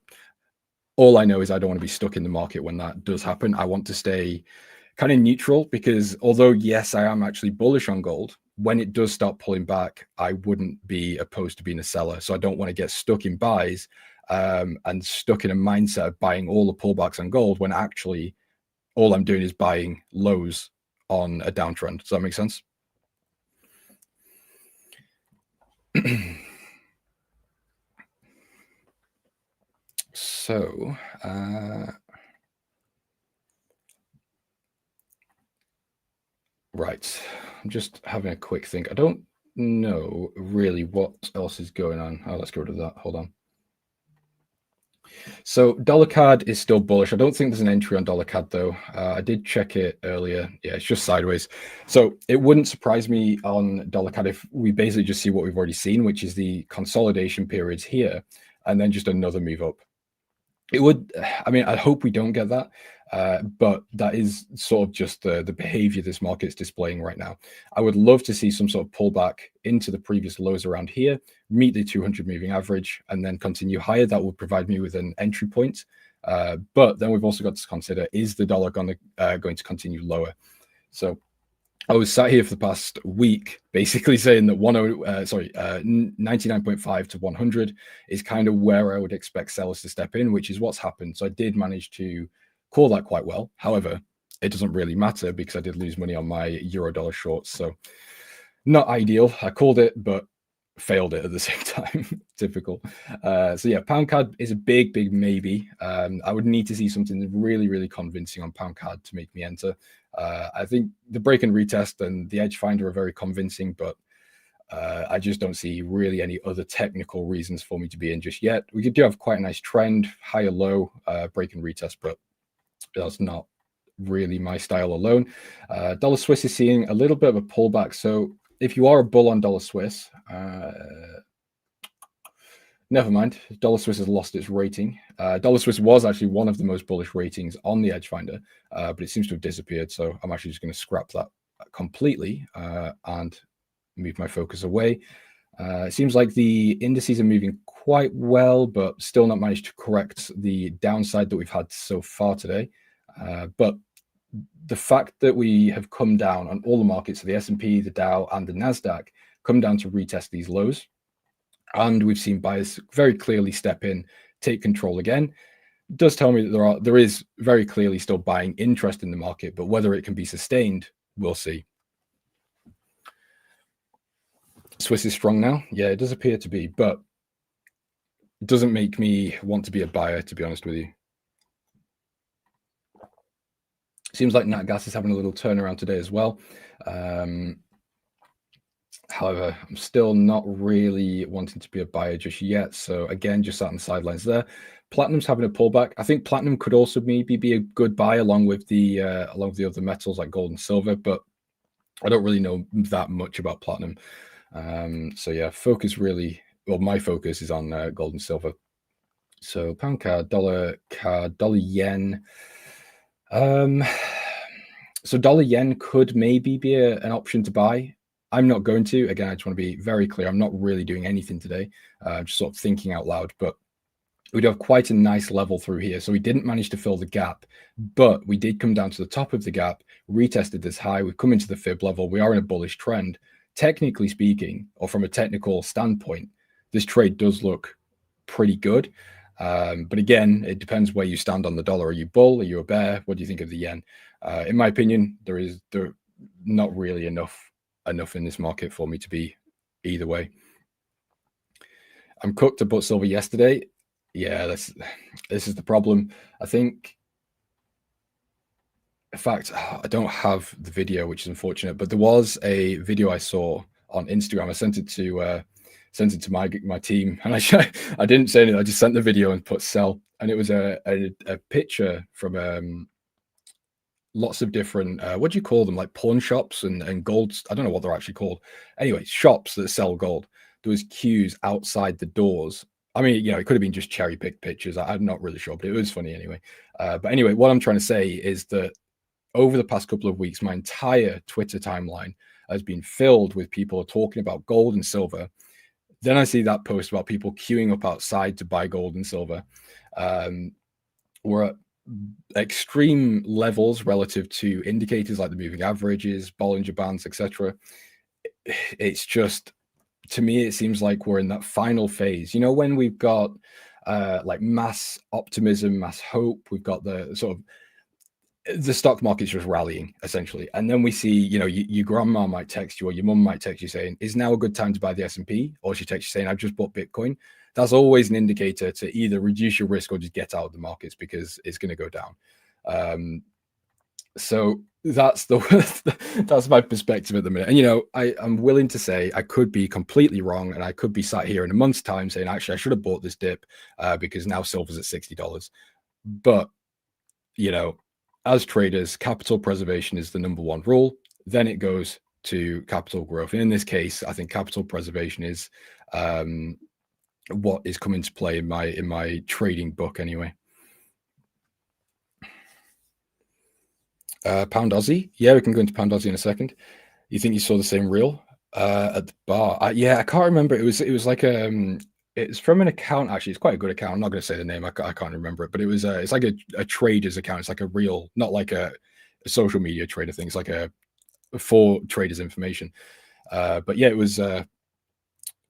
all I know is I don't want to be stuck in the market when that does happen. I want to stay kind of neutral, because although, yes, I am actually bullish on gold, when it does start pulling back, I wouldn't be opposed to being a seller. So I don't want to get stuck in buys and stuck in a mindset of buying all the pullbacks on gold, when actually all I'm doing is buying lows on a downtrend. Does that make sense? So, right, I'm just having a quick think. I don't know really what else is going on. Oh, let's get rid of that. Hold on. So dollar CAD is still bullish. I don't think there's an entry on dollar CAD though. I did check it earlier. Yeah, it's just sideways. So it wouldn't surprise me on dollar CAD if we basically just see what we've already seen, which is the consolidation periods here, and then just another move up. It would, I mean, I hope we don't get that, but that is sort of just the behavior this market's displaying right now. I would love to see some sort of pullback into the previous lows around here, meet the 200 moving average, and then continue higher. That would provide me with an entry point. But then we've also got to consider, is the dollar going to continue lower? So I was sat here for the past week basically saying that 99.5 to 100 is kind of where I would expect sellers to step in, which is what's happened. So I did manage to call that quite well. However, it doesn't really matter because I did lose money on my euro dollar shorts. So not ideal. I called it, but failed it at the same time. Typical. So yeah, pound CAD is a big maybe. I would need to see something really convincing on pound CAD to make me enter. I think the break and retest and the edge finder are very convincing, but I just don't see really any other technical reasons for me to be in just yet. We do have quite a nice trend, higher low, break and retest, but that's not really my style alone. Dollar Swiss is seeing a little bit of a pullback. So if you are a bull on dollar Swiss, never mind. Dollar Swiss has lost its rating. Dollar Swiss was actually one of the most bullish ratings on the edge finder, but it seems to have disappeared. So I'm actually just going to scrap that completely and move my focus away. It seems like the indices are moving quite well, but still not managed to correct the downside that we've had so far today. But the fact that we have come down on all the markets, so the S&P, the Dow, and the NASDAQ, come down to retest these lows. And we've seen buyers very clearly step in, take control again, does tell me that there is very clearly still buying interest in the market, but whether it can be sustained, we'll see. Swiss is strong now. Yeah, it does appear to be, but it doesn't make me want to be a buyer, to be honest with you. Seems like Nat Gas is having a little turnaround today as well. However, I'm still not really wanting to be a buyer just yet. So again, just sat on the sidelines there. Platinum's having a pullback. I think platinum could also maybe be a good buy along with the other metals like gold and silver, but I don't really know that much about platinum. So yeah, my focus is on gold and silver. So pound CAD, dollar yen. So dollar yen could maybe be an option to buy. I'm not going to. Again, I just want to be very clear. I'm not really doing anything today. Just sort of thinking out loud. But we do have quite a nice level through here. So we didn't manage to fill the gap, but we did come down to the top of the gap, retested this high. We've come into the fib level. We are in a bullish trend. Technically speaking, or from a technical standpoint, this trade does look pretty good. But again, it depends where you stand on the dollar. Are you bull? Are you a bear? What do you think of the yen? In my opinion, there not really enough in this market for me to be either way. I'm cooked to bought silver yesterday. Yeah, this is the problem. I think, in fact, I don't have the video, which is unfortunate, but there was a video I saw on Instagram. I sent it to sent it to my team, and I didn't say anything. I just sent the video and put sell, and it was a picture from lots of different what do you call them, like pawn shops and gold. I don't know what they're actually called. Anyway, shops that sell gold. There was queues outside the doors. I mean, it could have been just cherry picked pictures. I'm not really sure, but it was funny anyway. But anyway, what I'm trying to say is that over the past couple of weeks, my entire Twitter timeline has been filled with people talking about gold and silver. Then I see that post about people queuing up outside to buy gold and silver. We're at extreme levels relative to indicators like the moving averages, Bollinger Bands, etc. It's just, to me, it seems like we're in that final phase. When we've got like mass optimism, mass hope, we've got the sort of the stock market's just rallying essentially, and then we see your grandma might text you or your mum might text you saying, is now a good time to buy the S&P? Or she texts you saying, I've just bought Bitcoin. That's always an indicator to either reduce your risk or just get out of the markets because it's going to go down. So that's that's my perspective at the minute. And I'm willing to say I could be completely wrong, and I could be sat here in a month's time saying, actually, I should have bought this dip because now silver's at $60. But as traders, capital preservation is the number one rule. Then it goes to capital growth. And in this case, I think capital preservation is what is coming to play in my trading book anyway. Pound Aussie. Yeah, we can go into Pound Aussie in a second. You think you saw the same reel at the bar? Yeah, I can't remember. It was like it's from an account, actually. It's quite a good account. I'm not going to say the name. I can't remember it, but it's like a trader's account. It's like a real, not like a social media trader thing. It's like for traders information. But yeah, it was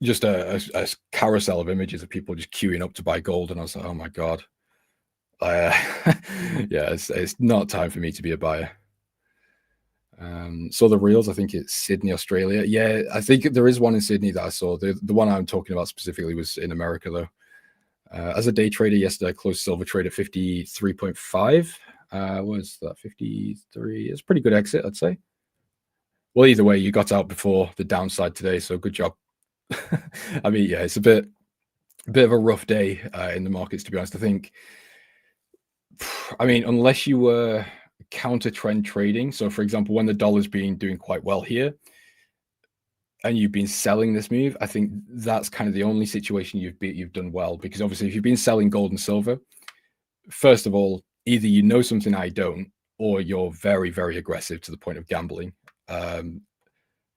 just a carousel of images of people just queuing up to buy gold. And I was like, oh my God. Yeah, it's not time for me to be a buyer. So the reels, I think it's Sydney, Australia. Yeah, I think there is one in Sydney that I saw. The one I'm talking about specifically was in America, though. As a day trader yesterday, I closed silver trade at 53.5. What was that? 53. It's a pretty good exit, I'd say. Well, either way, you got out before the downside today, so good job. I mean, yeah, it's a bit of a rough day in the markets, to be honest. I mean, unless you were counter trend trading. So for example, when the dollar's been doing quite well here and you've been selling this move, I think that's kind of the only situation you've done well, because obviously if you've been selling gold and silver, first of all, either you know something I don't, or you're very, very aggressive to the point of gambling.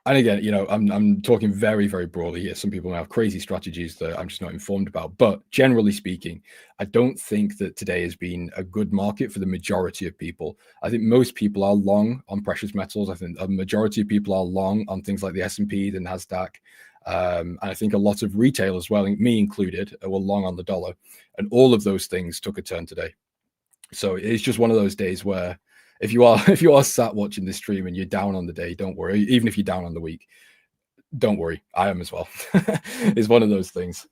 And again, I'm talking very, very broadly here. Some people may have crazy strategies that I'm just not informed about. But generally speaking, I don't think that today has been a good market for the majority of people. I think most people are long on precious metals. I think a majority of people are long on things like the S&P, the NASDAQ. And I think a lot of retail as well, me included, were long on the dollar. And all of those things took a turn today. So it's just one of those days where if you are sat watching this stream and you're down on the day, don't worry. Even if you're down on the week, don't worry. I am as well. It's one of those things.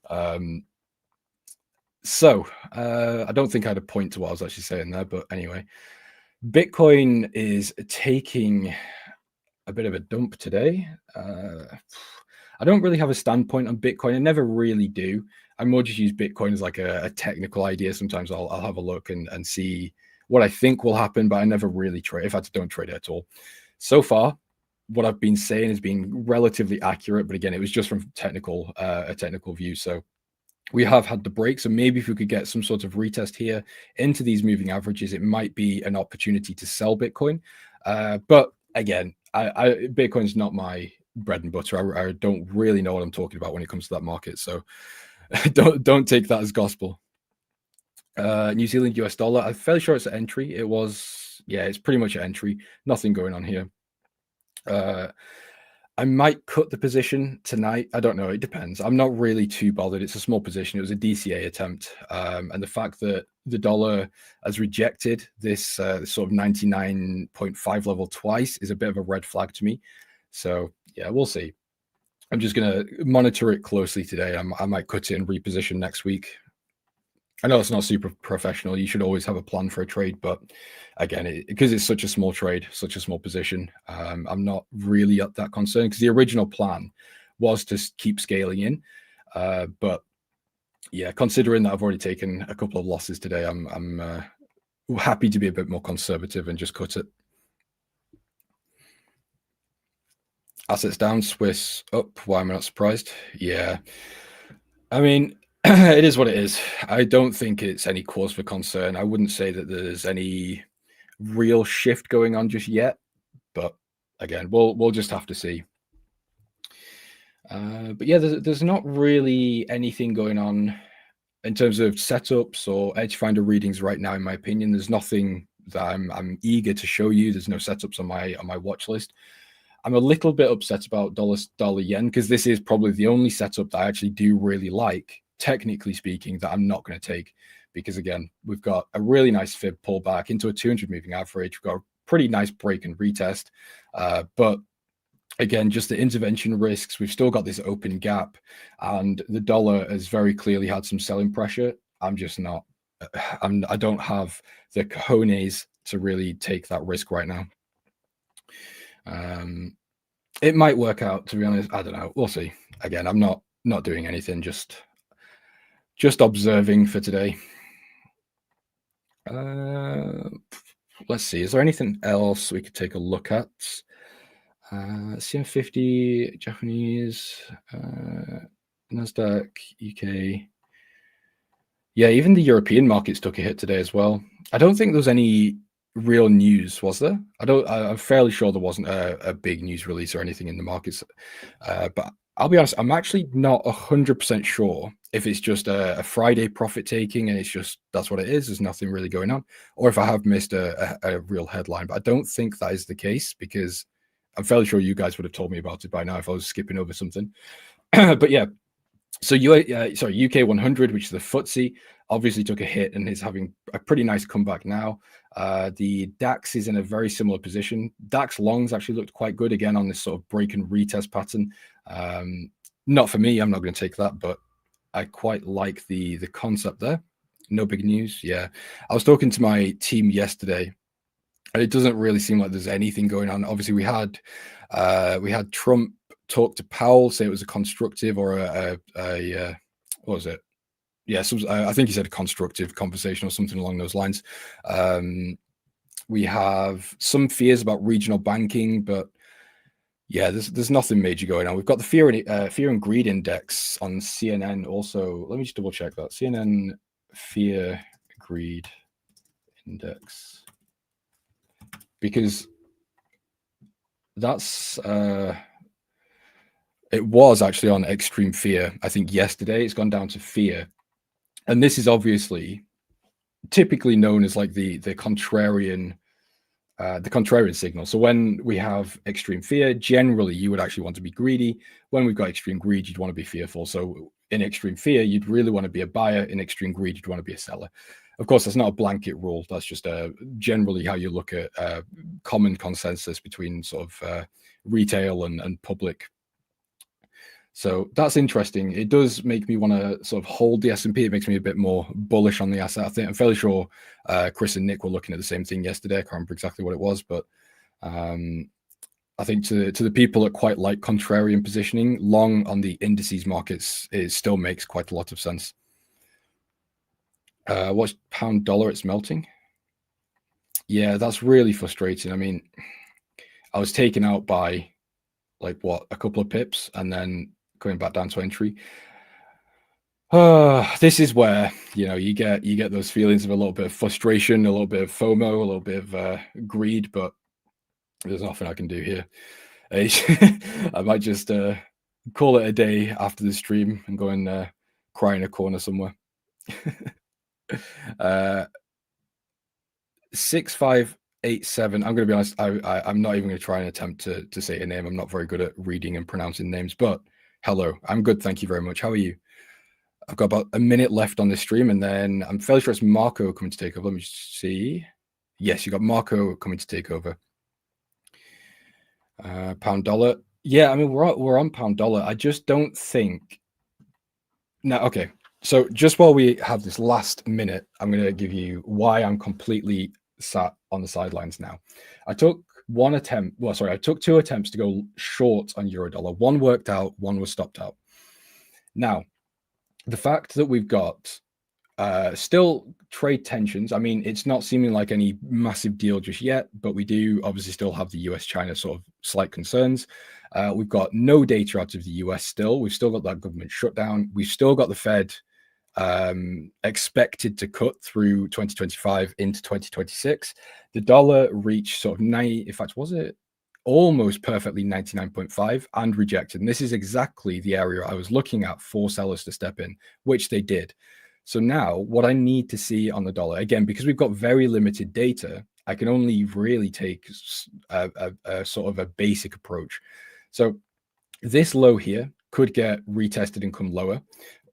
So I don't think I had a point to what I was actually saying there, but anyway, Bitcoin is taking a bit of a dump today. I don't really have a standpoint on Bitcoin. I never really do. I more just use Bitcoin as like a technical idea. Sometimes I'll have a look and see what I think will happen, but I never really trade. In fact, I don't trade it at all. So far, what I've been saying has been relatively accurate, but again, it was just from a technical view. So we have had the break. So maybe if we could get some sort of retest here into these moving averages, it might be an opportunity to sell Bitcoin. But again, Bitcoin's not my bread and butter. I don't really know what I'm talking about when it comes to that market. So don't take that as gospel. New Zealand US dollar, I'm fairly sure it's an entry. It's pretty much an entry. Nothing going on here. I might cut the position tonight. I don't know. It depends. I'm not really too bothered. It's a small position. It was a DCA attempt. And the fact that the dollar has rejected this sort of 99.5 level twice is a bit of a red flag to me. So yeah, we'll see. I'm just going to monitor it closely today. I might cut it and reposition next week. I know it's not super professional. You should always have a plan for a trade, but again, because it's such a small trade, such a small position, I'm not really that concerned, because the original plan was to keep scaling in. But yeah, considering that I've already taken a couple of losses today, I'm happy to be a bit more conservative and just cut it. Assets down, Swiss up. Why am I not surprised? Yeah, I mean, it is what it is. I don't think it's any cause for concern. I wouldn't say that there's any real shift going on just yet, but again, we'll just have to see. But yeah, there's not really anything going on in terms of setups or edge finder readings right now. In my opinion, there's nothing that I'm eager to show you. There's no setups on my watch list. I'm a little bit upset about dollar yen because this is probably the only setup that I actually do really like, technically speaking, that I'm not going to take, because again, we've got a really nice fib pullback into a 200 moving average. We've got a pretty nice break and retest, but again, just the intervention risks. We've still got this open gap, and the dollar has very clearly had some selling pressure. I'm just not. I don't have the cojones to really take that risk right now. It might work out, to be honest. I don't know. We'll see. Again, I'm not doing anything. Just observing for today. Let's see. Is there anything else we could take a look at? CM50, Japanese, Nasdaq, UK. Yeah, even the European markets took a hit today as well. I don't think there was any real news, was there? I'm fairly sure there wasn't a big news release or anything in the markets. But I'll be honest, I'm actually not 100% sure if it's just a Friday profit taking and it's just that's what it is. There's nothing really going on, or if I have missed a real headline. But I don't think that is the case, because I'm fairly sure you guys would have told me about it by now if I was skipping over something. But yeah, so UK 100, which is the FTSE, obviously took a hit and is having a pretty nice comeback now. The DAX is in a very similar position. DAX longs actually looked quite good again on this sort of break and retest pattern. Not for me, I'm not going to take that, but I quite like the concept there. No big news. Yeah, I was talking to my team yesterday, and it doesn't really seem like there's anything going on. Obviously, we had Trump talk to Powell, say it was a constructive or a what was it? Yeah, I think he said a constructive conversation or something along those lines. We have some fears about regional banking, but yeah, there's nothing major going on. We've got the fear and greed index on CNN also. Let me just double check that. CNN fear greed index, because that's it was actually on extreme fear. I think yesterday it's gone down to fear. And this is obviously typically known as like the contrarian signal. So when we have extreme fear, generally you would actually want to be greedy. When we've got extreme greed, you'd want to be fearful. So in extreme fear, you'd really want to be a buyer. In extreme greed, you'd want to be a seller. Of course, that's not a blanket rule. That's just generally how you look at common consensus between sort of retail and public. So that's interesting. It does make me want to sort of hold the S&P. It makes me a bit more bullish on the asset. I'm fairly sure Chris and Nick were looking at the same thing yesterday. I can't remember exactly what it was, but I think to the people that quite like contrarian positioning, long on the indices markets, it still makes quite a lot of sense. Watch pound dollar, it's melting. Yeah, that's really frustrating. I mean, I was taken out by like what, a couple of pips, and then going back down to entry. This is where, you know, you get those feelings of a little bit of frustration, a little bit of FOMO, a little bit of greed, but there's nothing I can do here. I might just call it a day after the stream and go and cry in a corner somewhere. 6587. I'm going to be honest. I'm not even going to try and attempt to say a name. I'm not very good at reading and pronouncing names. But hello, I'm good. Thank you very much. How are you? I've got about a minute left on this stream, and then I'm fairly sure it's Marco coming to take over. Let me just see. Yes, you got Marco coming to take over. Pound dollar. Yeah, I mean we're on pound dollar. I just don't think. No, okay. So just while we have this last minute, I'm going to give you why I'm completely sat on the sidelines now. I took I took 2 attempts to go short on Eurodollar. One worked out, one was stopped out. Now, the fact that we've got still trade tensions. I mean, it's not seeming like any massive deal just yet, but we do obviously still have the US-China sort of slight concerns. We've got no data out of the US still. We've still got that government shutdown. We've still got the Fed expected to cut through 2025 into 2026. The dollar reached sort of 90, in fact, was it almost perfectly 99.5 and rejected. And this is exactly the area I was looking at for sellers to step in, which they did. So now what I need to see on the dollar, again, because we've got very limited data, I can only really take a sort of a basic approach. So this low here could get retested and come lower,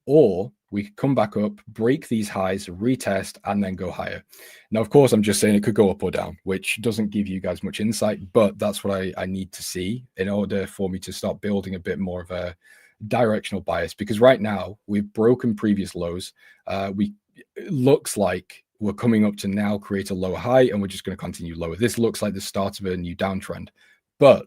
or we could come back up, break these highs, retest, and then go higher. Now, of course, I'm just saying it could go up or down, which doesn't give you guys much insight, but that's what I need to see in order for me to start building a bit more of a directional bias, because right now we've broken previous lows. It looks like we're coming up to now create a lower high, and we're just going to continue lower. This looks like the start of a new downtrend, but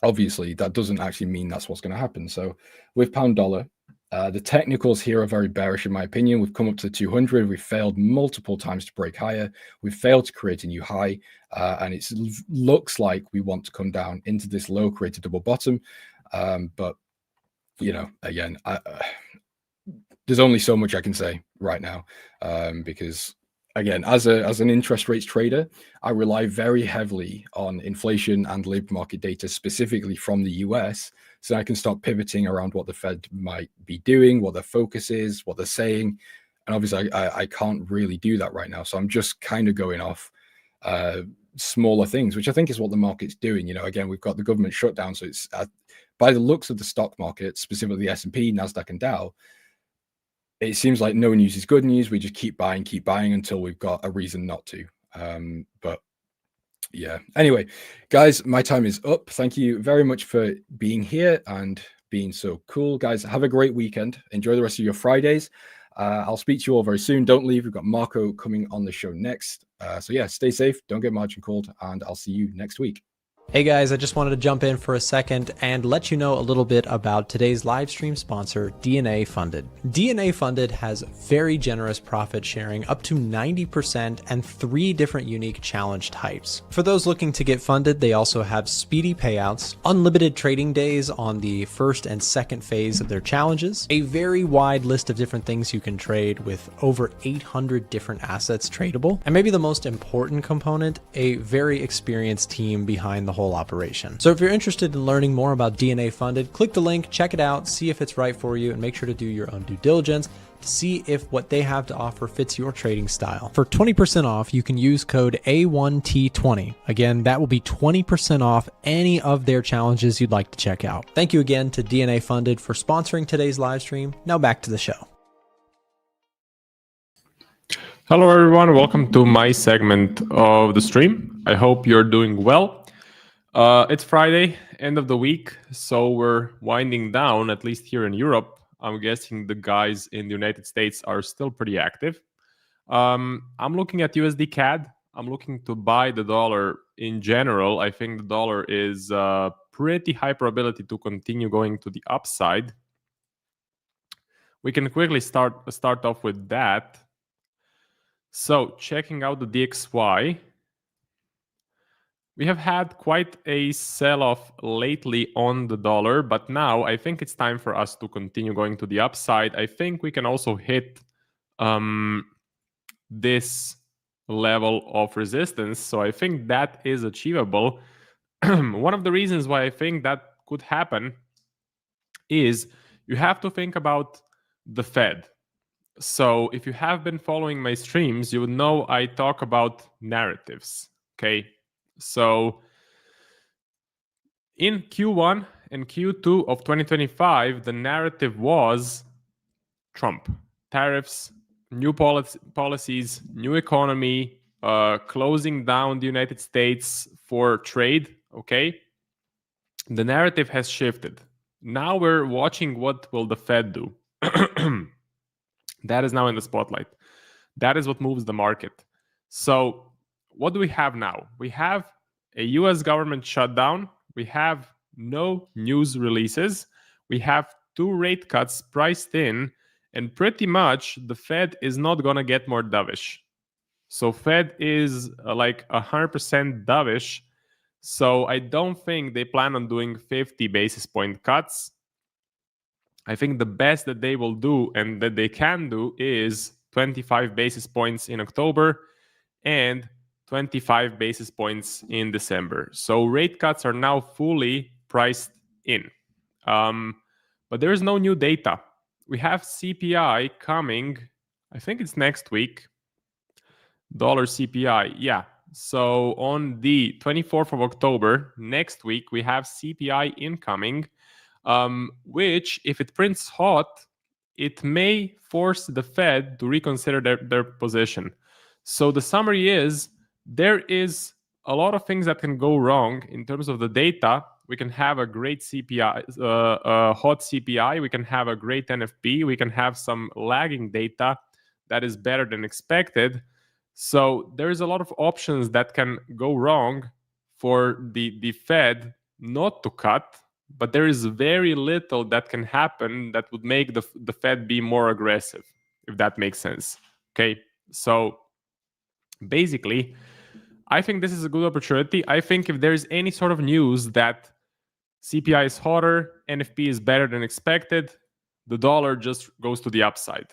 obviously that doesn't actually mean that's what's going to happen. So with pound dollar, the technicals here are very bearish in my opinion. We've come up to 200. We've failed multiple times to break higher. We've failed to create a new high, and it looks like we want to come down into this low, create a double bottom, but you know, again, there's only so much I can say right now, because again, as an interest rates trader, I rely very heavily on inflation and labor market data, specifically from the US, so I can start pivoting around what the Fed might be doing, what their focus is, what they're saying. And obviously I can't really do that right now. So I'm just kind of going off smaller things, which I think is what the market's doing. You know, again, we've got the government shutdown. So it's by the looks of the stock market, specifically the S&P, NASDAQ, and Dow, it seems like no news is good news. We just keep buying until we've got a reason not to. But yeah, anyway, guys, my time is up. Thank you very much for being here and being so cool. Guys, have a great weekend. Enjoy the rest of your Fridays. I'll speak to you all very soon. Don't leave. We've got Marco coming on the show next. So yeah, stay safe. Don't get margin called, and I'll see you next week. Hey guys, I just wanted to jump in for a second and let you know a little bit about today's live stream sponsor, DNA Funded. DNA Funded has very generous profit sharing, up to 90%, and 3 different unique challenge types. For those looking to get funded, they also have speedy payouts, unlimited trading days on the first and second phase of their challenges, a very wide list of different things you can trade with over 800 different assets tradable, and maybe the most important component, a very experienced team behind the whole operation. So if you're interested in learning more about DNA Funded, click the link, check it out, see if it's right for you, and make sure to do your own due diligence to see if what they have to offer fits your trading style. For 20% off, you can use code A1T20. Again, that will be 20% off any of their challenges you'd like to check out. Thank you again to DNA Funded for sponsoring today's live stream. Now back to the show. Hello, everyone. Welcome to my segment of the stream. I hope you're doing well. It's Friday, end of the week, so we're winding down, at least here in Europe. I'm guessing the guys in the United States are still pretty active. I'm looking at USD CAD. I'm looking to buy the dollar in general. I think the dollar is pretty high probability to continue going to the upside. We can quickly start off with that. So checking out the DXY. We have had quite a sell-off lately on the dollar, but now I think it's time for us to continue going to the upside. I think we can also hit this level of resistance, so I think that is achievable. One of the reasons why I think that could happen is you have to think about the Fed. So if you have been following my streams, you would know I talk about narratives, okay? So in Q1 and Q2 of 2025, the narrative was Trump, tariffs, new policies, new economy, closing down the United States for trade, okay? The narrative has shifted. Now we're watching what will the Fed do. That is now in the spotlight. That is what moves the market. So what do we have now? We have a US government shutdown. We have no news releases. We have 2 rate cuts priced in. And pretty much the Fed is not going to get more dovish. So Fed is like 100% dovish. So I don't think they plan on doing 50 basis point cuts. I think the best that they will do and that they can do is 25 basis points in October and 25 basis points in December. So rate cuts are now fully priced in. But there is no new data. We have CPI coming, I think it's next week. Dollar CPI, yeah. So on the 24th of October, next week, we have CPI incoming, which, if it prints hot, it may force the Fed to reconsider their position. So the summary is, there is a lot of things that can go wrong in terms of the data. We can have a great CPI, hot CPI. We can have a great NFP. We can have some lagging data that is better than expected. So there's a lot of options that can go wrong for the Fed not to cut, but there is very little that can happen that would make the Fed be more aggressive, if that makes sense. Okay, so basically, I think this is a good opportunity. I think if there's any sort of news that CPI is hotter, NFP is better than expected, the dollar just goes to the upside,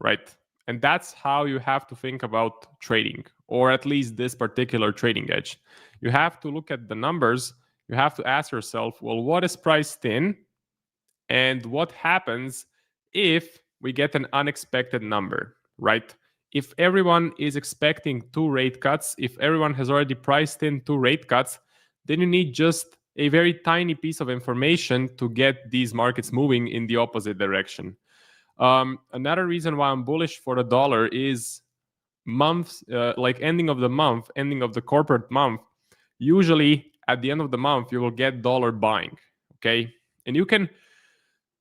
right? And that's how you have to think about trading, or at least this particular trading edge. You have to look at the numbers. You have to ask yourself, well, what is priced in? And what happens if we get an unexpected number, right? If everyone is expecting 2 rate cuts, if everyone has already priced in 2 rate cuts, then you need just a very tiny piece of information to get these markets moving in the opposite direction. Another reason why I'm bullish for the dollar is months, like ending of the month, ending of the corporate month. Usually at the end of the month, you will get dollar buying, okay? And you can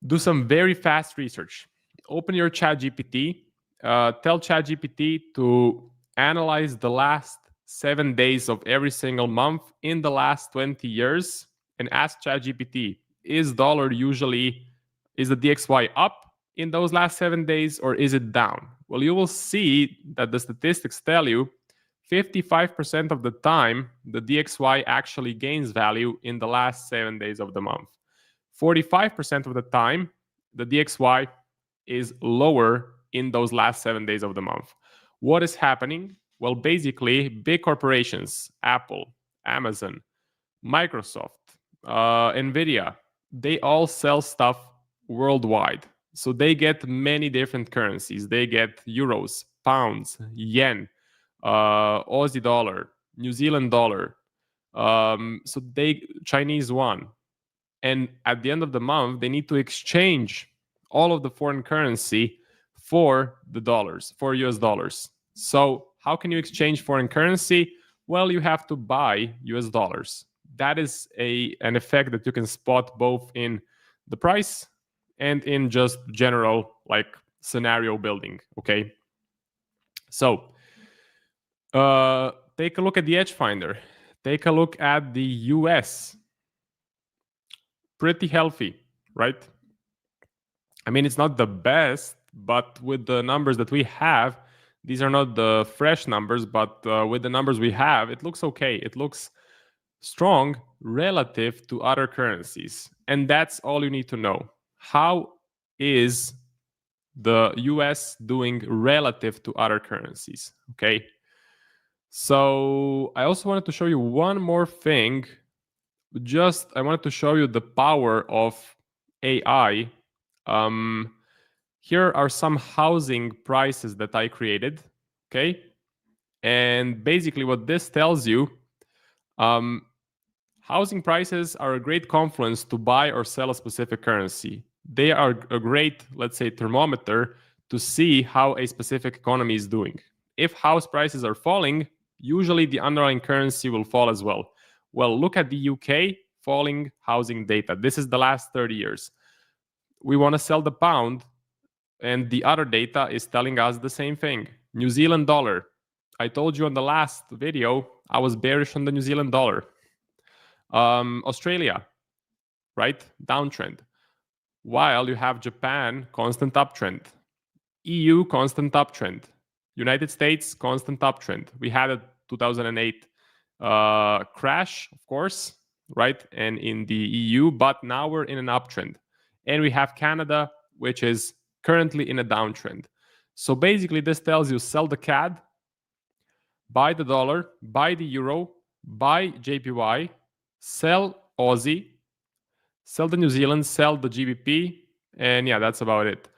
do some very fast research. Open your ChatGPT, tell ChatGPT to analyze the last 7 days of every single month in the last 20 years and ask ChatGPT, is the DXY up in those last 7 days, or is it down? Well, you will see that the statistics tell you 55% of the time, the DXY actually gains value in the last 7 days of the month. 45% of the time, the DXY is lower in those last 7 days of the month. What is happening? Well, basically, big corporations, Apple, Amazon, Microsoft, Nvidia, they all sell stuff worldwide. So they get many different currencies. They get euros, pounds, yen, Aussie dollar, New Zealand dollar, so Chinese yuan. And at the end of the month, they need to exchange all of the foreign currency for the dollars, for US dollars. So how can you exchange foreign currency? Well, you have to buy US dollars. That is an effect that you can spot both in the price and in just general like scenario building, okay? So take a look at the Edge Finder. Take a look at the US. Pretty healthy, right? I mean, it's not the best, but with the numbers that we have, these are not the fresh numbers, but with the numbers we have, it looks okay. It looks strong relative to other currencies. And that's all you need to know. How is the US doing relative to other currencies? Okay. So I also wanted to show you one more thing. I wanted to show you the power of AI. Here are some housing prices that I created. Okay. And basically what this tells you, housing prices are a great confluence to buy or sell a specific currency. They are a great, let's say, thermometer to see how a specific economy is doing. If house prices are falling, usually the underlying currency will fall as well. Well, look at the UK falling housing data. This is the last 30 years. We want to sell the pound, and the other data is telling us the same thing. New Zealand dollar. I told you on the last video, I was bearish on the New Zealand dollar. Australia, right? Downtrend. While you have Japan, constant uptrend. EU constant uptrend. United States constant uptrend. We had a 2008 crash, of course, right? And in the EU, but now we're in an uptrend. And we have Canada, which is currently in a downtrend. So basically, this tells you sell the CAD, buy the dollar, buy the euro, buy JPY, sell Aussie, sell the New Zealand, sell the GBP, and yeah, that's about it.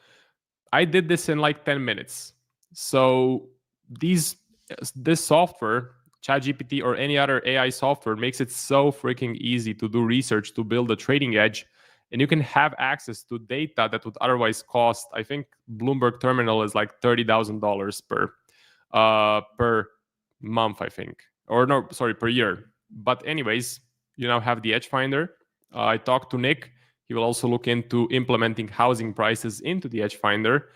I did this in like 10 minutes. So this software, ChatGPT or any other AI software, makes it so freaking easy to do research, to build a trading edge, and you can have access to data that would otherwise cost, I think Bloomberg Terminal is like $30,000 per month, I think, or no, sorry, per year. But anyways, you now have the Edge Finder. I talked to Nick. He will also look into implementing housing prices into the Edge Finder.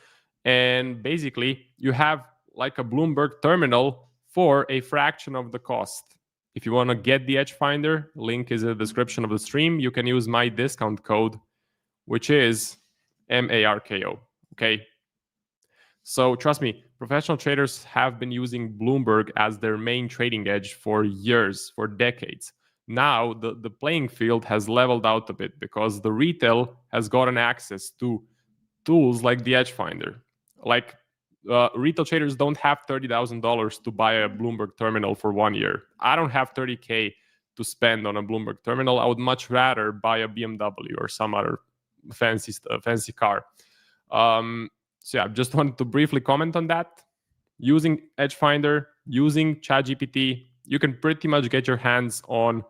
And basically, you have like a Bloomberg terminal for a fraction of the cost. If you want to get the Edge Finder, link is in the description of the stream. You can use my discount code, which is MARKO. Okay. So trust me, professional traders have been using Bloomberg as their main trading edge for years, for decades. Now the playing field has leveled out a bit because the retail has gotten access to tools like the Edge Finder. Like retail traders don't have $30,000 to buy a Bloomberg terminal for 1 year. I don't have $30K to spend on a Bloomberg terminal. I would much rather buy a BMW or some other fancy car. So yeah, just wanted to briefly comment on that. Using Edge Finder, using ChatGPT, you can pretty much get your hands on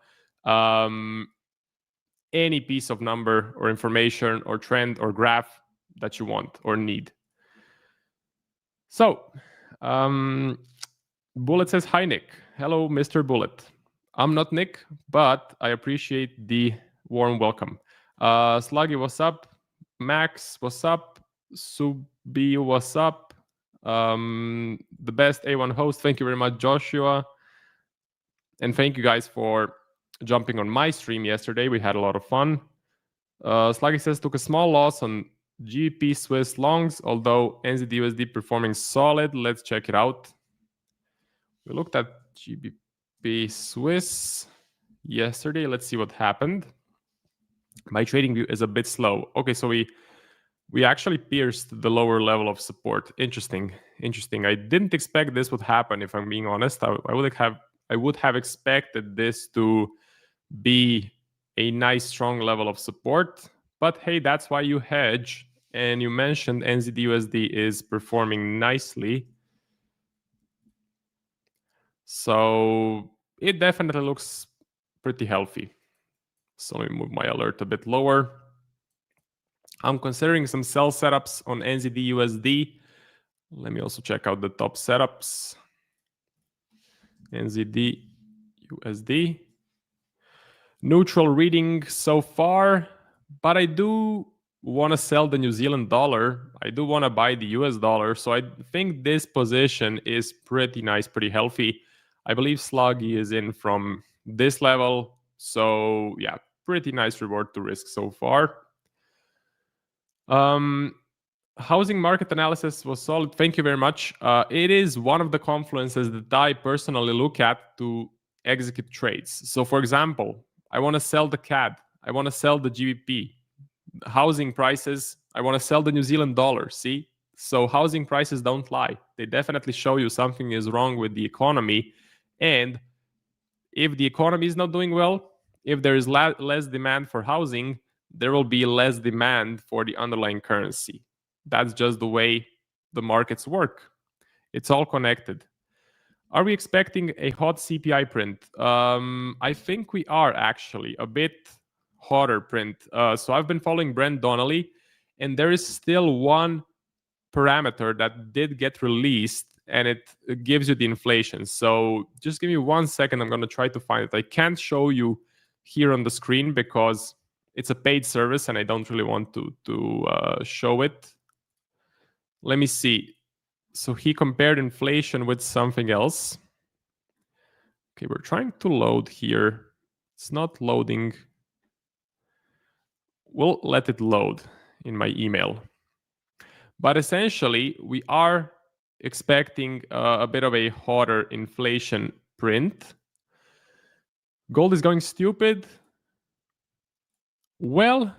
any piece of number or information or trend or graph that you want or need. So, Bullet says, hi, Nick. Hello, Mr. Bullet. I'm not Nick, but I appreciate the warm welcome. Sluggy, what's up? Max, what's up? Subi, what's up? The best A1 host. Thank you very much, Joshua. And thank you guys for jumping on my stream yesterday. We had a lot of fun. Sluggy says, took a small loss on GBP Swiss longs, although NZD/USD performing solid. Let's check it out. We looked at GBP Swiss yesterday. Let's see what happened. My trading view is a bit slow. Okay, so we actually pierced the lower level of support. Interesting. I didn't expect this would happen, if I'm being honest. I would have expected this to be a nice, strong level of support. But hey, that's why you hedge. And you mentioned NZD/USD is performing nicely. So it definitely looks pretty healthy. So let me move my alert a bit lower. I'm considering some sell setups on NZD/USD. Let me also check out the top setups. NZD/USD. Neutral reading so far, but I do want to sell the New Zealand dollar. I do want to buy the US dollar. So I think this position is pretty nice, pretty healthy. I believe Sluggy is in from this level. So yeah, pretty nice reward to risk so far. Housing market analysis was solid. Thank you very much. It is one of the confluences that I personally look at to execute trades. So for example, I want to sell the CAD. I want to sell the GBP. Housing prices, I want to sell the New Zealand dollar. See? So housing prices don't lie. They definitely show you something is wrong with the economy. And if the economy is not doing well, if there is less demand for housing, there will be less demand for the underlying currency. That's just the way the markets work. It's all connected. Are we expecting a hot CPI print? I think we are actually a bit hotter print. So I've been following Brent Donnelly, and there is still one parameter that did get released, and it gives you the inflation. So just give me 1 second. I'm going to try to find it. I can't show you here on the screen because it's a paid service, and I don't really want to show it. Let me see. So he compared inflation with something else. Okay, we're trying to load here. It's not loading. We'll let it load in my email. But essentially, we are expecting a bit of a hotter inflation print. Gold is going stupid. Well,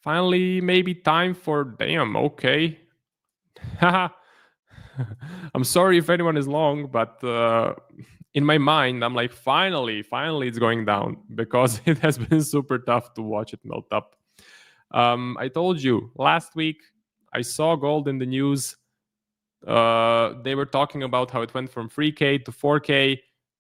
finally, maybe time for damn, okay. Haha. I'm sorry if anyone is long, but in my mind, I'm like, finally, it's going down, because it has been super tough to watch it melt up. I told you last week, I saw gold in the news. They were talking about how it went from 3K to 4K.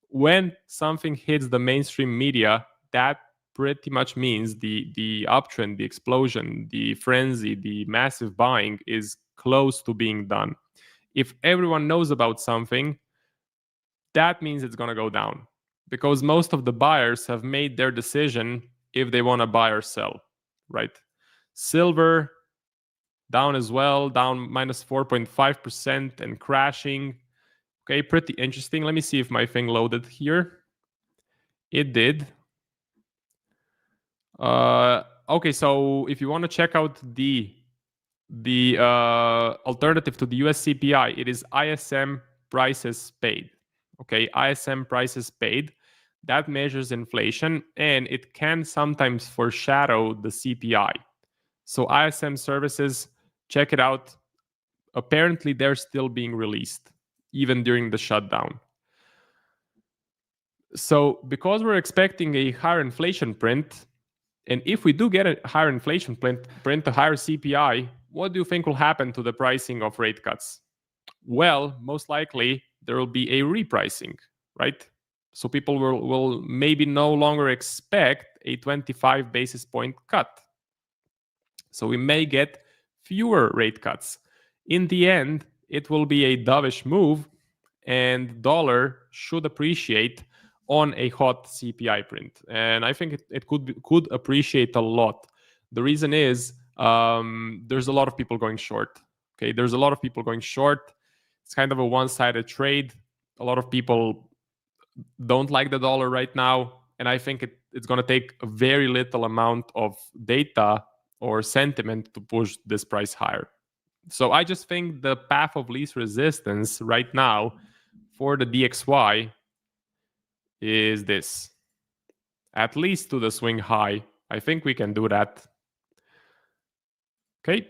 When something hits the mainstream media, that pretty much means the uptrend, the explosion, the frenzy, the massive buying is close to being done. If everyone knows about something, that means it's going to go down, because most of the buyers have made their decision if they want to buy or sell, right? Silver down as well, down minus 4.5% and crashing. Okay, pretty interesting. Let me see if my thing loaded here. It did. Okay, so if you want to check out the alternative to the US CPI, it is ISM prices paid. Okay, ISM prices paid. That measures inflation, and it can sometimes foreshadow the CPI. So ISM services, check it out. Apparently, they're still being released, even during the shutdown. So because we're expecting a higher inflation print, and if we do get a higher inflation print, a higher CPI, what do you think will happen to the pricing of rate cuts? Well, most likely there will be a repricing, right? So people will maybe no longer expect a 25 basis point cut. So we may get fewer rate cuts. In the end, it will be a dovish move, and dollar should appreciate on a hot CPI print. And I think it could appreciate a lot. The reason is there's a lot of people going short. Okay, there's a lot of people going short. It's kind of a one-sided trade. A lot of people don't like the dollar right now, and I think it's going to take a very little amount of data or sentiment to push this price higher. So I just think the path of least resistance right now for the DXY is this. At least to the swing high. I think we can do that. Okay.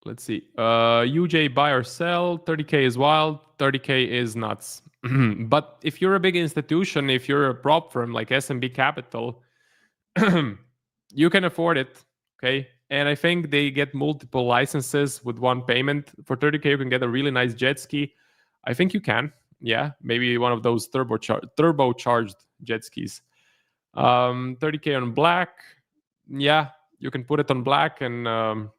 Let's see. UJ buy or sell. 30K is wild. 30K is nuts. But if you're a big institution, if you're a prop firm like SMB Capital, you can afford it. Okay. And I think they get multiple licenses with one payment. For 30K, you can get a really nice jet ski. I think you can. Yeah. Maybe one of those turbocharged jet skis. 30K on black. Yeah. You can put it on black and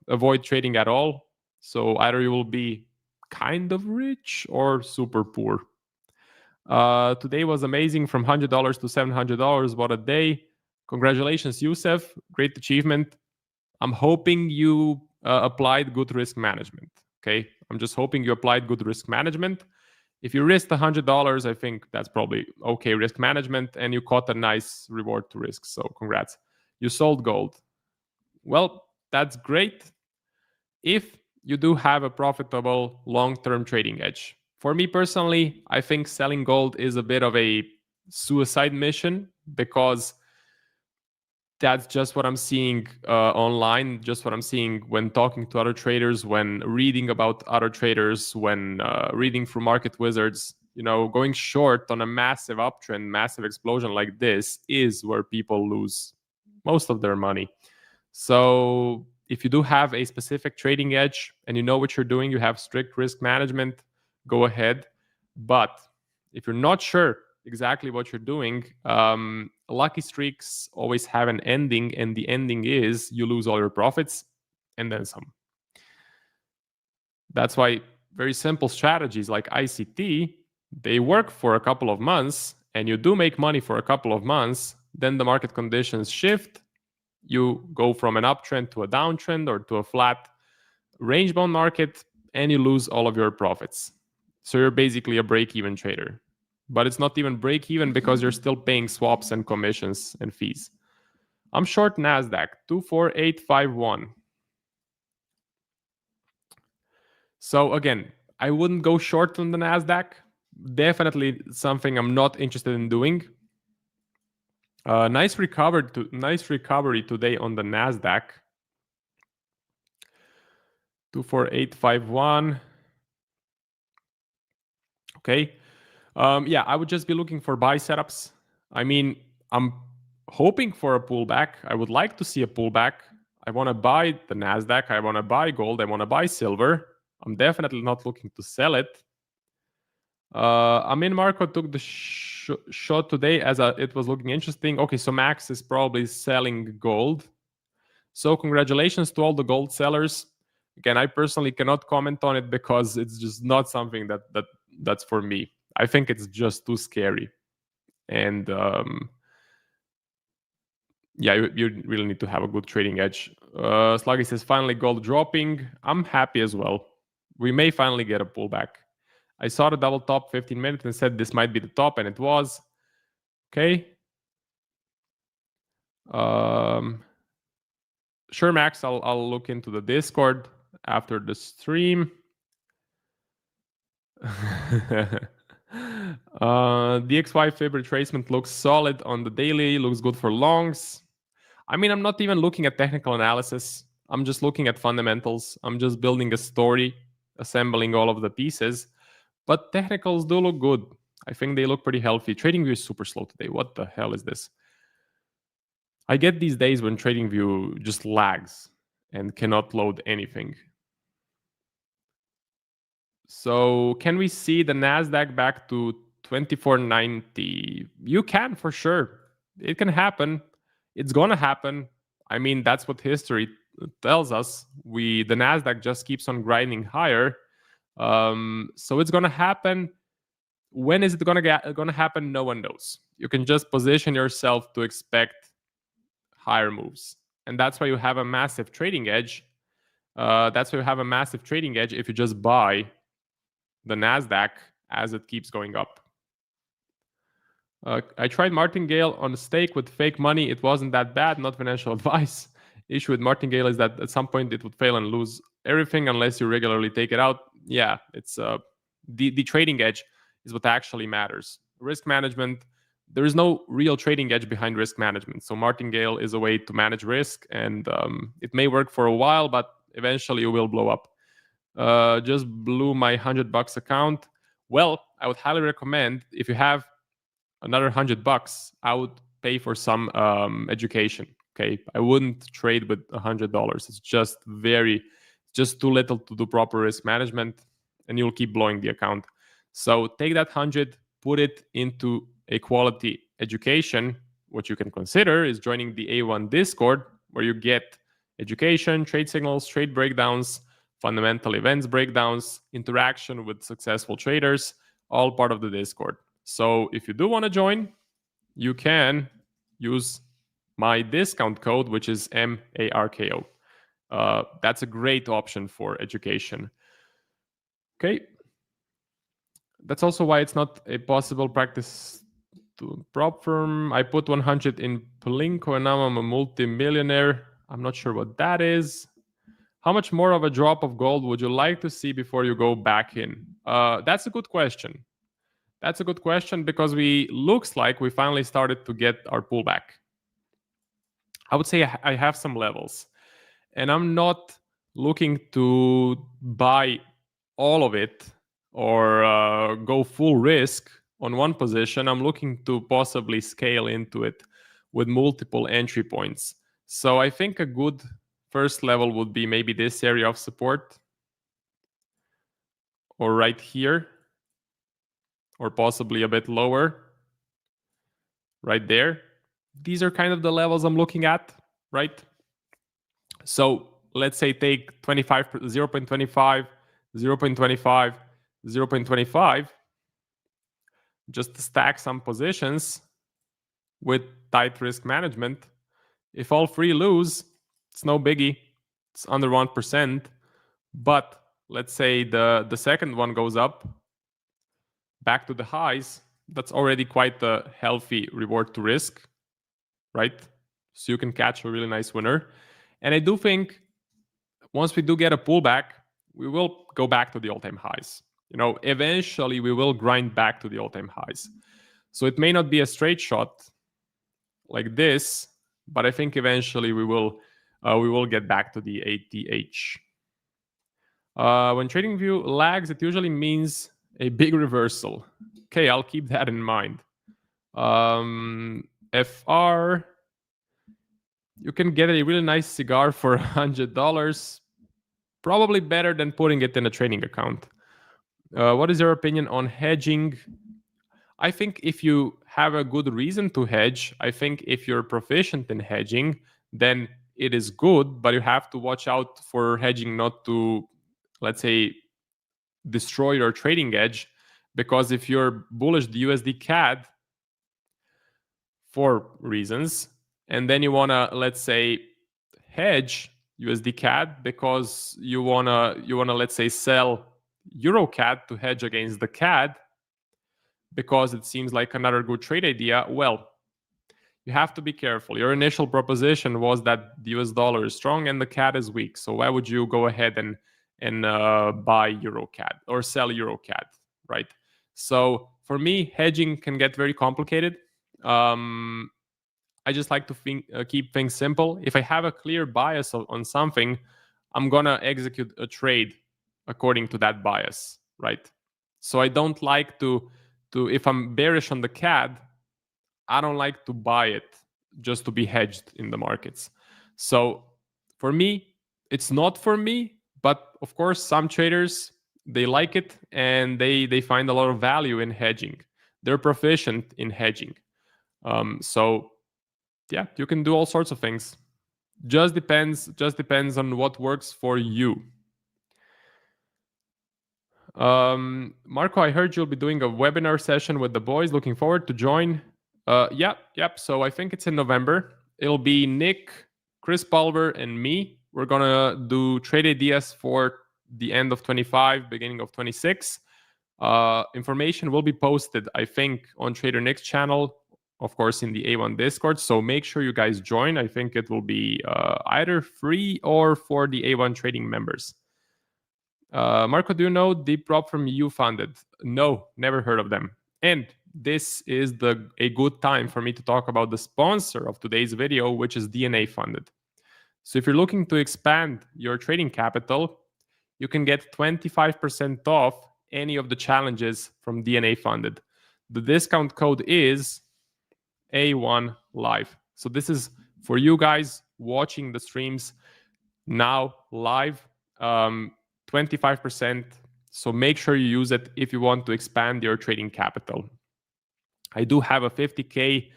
avoid trading at all. So either you will be kind of rich or super poor. Today was amazing, from $100 to $700. What a day. Congratulations, Youssef. Great achievement. I'm hoping you applied good risk management. Okay. I'm just hoping you applied good risk management. If you risked $100, I think that's probably okay risk management, and you caught a nice reward to risk. So congrats. You sold gold. Well, that's great if you do have a profitable long-term trading edge. For me personally, I think selling gold is a bit of a suicide mission, because that's just what I'm seeing online, just what I'm seeing when talking to other traders, when reading about other traders, when reading through market wizards. You know, going short on a massive uptrend, massive explosion like this is where people lose most of their money. So if you do have a specific trading edge and you know what you're doing, you have strict risk management, go ahead. But if you're not sure exactly what you're doing, lucky streaks always have an ending, and the ending is you lose all your profits and then some. That's why very simple strategies like ICT, they work for a couple of months, and you do make money for a couple of months. Then the market conditions shift. You go from an uptrend to a downtrend or to a flat range bound market, and you lose all of your profits. So you're basically a break-even trader. But it's not even break-even, because you're still paying swaps and commissions and fees. I'm short NASDAQ, 24851. So again, I wouldn't go short on the Nasdaq. Definitely something I'm not interested in doing. Nice recovery today on the Nasdaq. 24851. Okay. Yeah, I would just be looking for buy setups. I mean, I'm hoping for a pullback. I would like to see a pullback. I want to buy the Nasdaq. I want to buy gold. I want to buy silver. I'm definitely not looking to sell it. Amin Marco took the shot today as it was looking interesting. Okay, so Max is probably selling gold. So congratulations to all the gold sellers. Again, I personally cannot comment on it because it's just not something that's for me. I think it's just too scary. And yeah, you really need to have a good trading edge. Sluggy says, finally gold dropping. I'm happy as well. We may finally get a pullback. I saw the double top 15 minutes and said this might be the top, and it was. Okay. Sure, Max, I'll look into the Discord after the stream. DXY fib retracement looks solid on the daily, looks good for longs. I mean, I'm not even looking at technical analysis. I'm just looking at fundamentals. I'm just building a story, assembling all of the pieces. But technicals do look good. I think they look pretty healthy. TradingView is super slow today. What the hell is this? I get these days when TradingView just lags and cannot load anything. So can we see the Nasdaq back to 2490? You can, for sure. It can happen. It's gonna happen. I mean, that's what history tells us. The Nasdaq just keeps on grinding higher. So it's gonna happen. When is it gonna happen? No one knows. You can just position yourself to expect higher moves, and that's why you have a massive trading edge. That's why you have a massive trading edge if you just buy the Nasdaq as it keeps going up. I tried martingale on a stake with fake money. It wasn't that bad. Not financial advice. Issue with martingale is that at some point it would fail and lose everything unless you regularly take it out. Yeah, it's the trading edge is what actually matters. Risk management, there is no real trading edge behind risk management. So martingale is a way to manage risk, and it may work for a while, but eventually it will blow up. Just blew my $100 account. Well, I would highly recommend, if you have another $100, I would pay for some education. Okay, I wouldn't trade with $100. It's just too little to do proper risk management, and you'll keep blowing the account. So take that 100, put it into a quality education. What you can consider is joining the A1 Discord, where you get education, trade signals, trade breakdowns, fundamental events breakdowns, interaction with successful traders, all part of the Discord. So if you do want to join, you can use my discount code, which is MARKO. That's a great option for education. Okay. That's also why it's not a possible practice to prop firm. I put 100 in Plinko and now I'm a multi-millionaire. I'm not sure what that is. How much more of a drop of gold would you like to see before you go back in? That's a good question. That's a good question because looks like we finally started to get our pullback. I would say I have some levels, and I'm not looking to buy all of it or go full risk on one position. I'm looking to possibly scale into it with multiple entry points. So I think a good first level would be maybe this area of support, or right here, or possibly a bit lower, right there. These are kind of the levels I'm looking at, right? So let's say take 25, 0.25, 0.25, 0.25, just to stack some positions with tight risk management. If all three lose, it's no biggie. It's under 1%. But let's say the second one goes up back to the highs. That's already quite a healthy reward to risk, right? So you can catch a really nice winner. And I do think once we do get a pullback, we will go back to the all-time highs. You know, eventually we will grind back to the all-time highs. So it may not be a straight shot like this, but I think eventually we will get back to the ATH. When TradingView lags, it usually means a big reversal. Okay, I'll keep that in mind. FR, you can get a really nice cigar for $100. Probably better than putting it in a trading account. What is your opinion on hedging? I think if you have a good reason to hedge, I think if you're proficient in hedging, then it is good, but you have to watch out for hedging not to, let's say, destroy your trading edge. Because if you're bullish the USD CAD for reasons, and then you want to, let's say, hedge USD CAD because you wanna let's say sell Euro CAD to hedge against the CAD because it seems like another good trade idea, well, you have to be careful. Your initial proposition was that the US dollar is strong and the CAD is weak. So why would you go ahead and buy Euro CAD or sell Euro CAD, right? So for me, hedging can get very complicated. I just like to keep things simple. If I have a clear bias on something, I'm gonna execute a trade according to that bias, right? So I don't like to if I'm bearish on the CAD, I don't like to buy it just to be hedged in the markets. So for me, it's not for me, but of course some traders, they like it and they find a lot of value in hedging. They're proficient in hedging. So yeah, you can do all sorts of things. Just depends on what works for you. Marco, I heard you'll be doing a webinar session with the boys. Looking forward to join. Yep. So I think it's in November. It'll be Nick, Chris Pulver, and me. We're gonna do trade ideas for the end of 25, beginning of 26. Information will be posted, I think, on Trader Nick's channel, of course, in the A1 Discord. So make sure you guys join. I think it will be either free or for the A1 trading members. Marco, do you know Deep Prop from EU Funded? No, never heard of them. And this is a good time for me to talk about the sponsor of today's video, which is DNA Funded. So if you're looking to expand your trading capital, you can get 25% off any of the challenges from DNA Funded. The discount code is A1 Live. So this is for you guys watching the streams now live. 25%. So make sure you use it if you want to expand your trading capital. I do have a 50K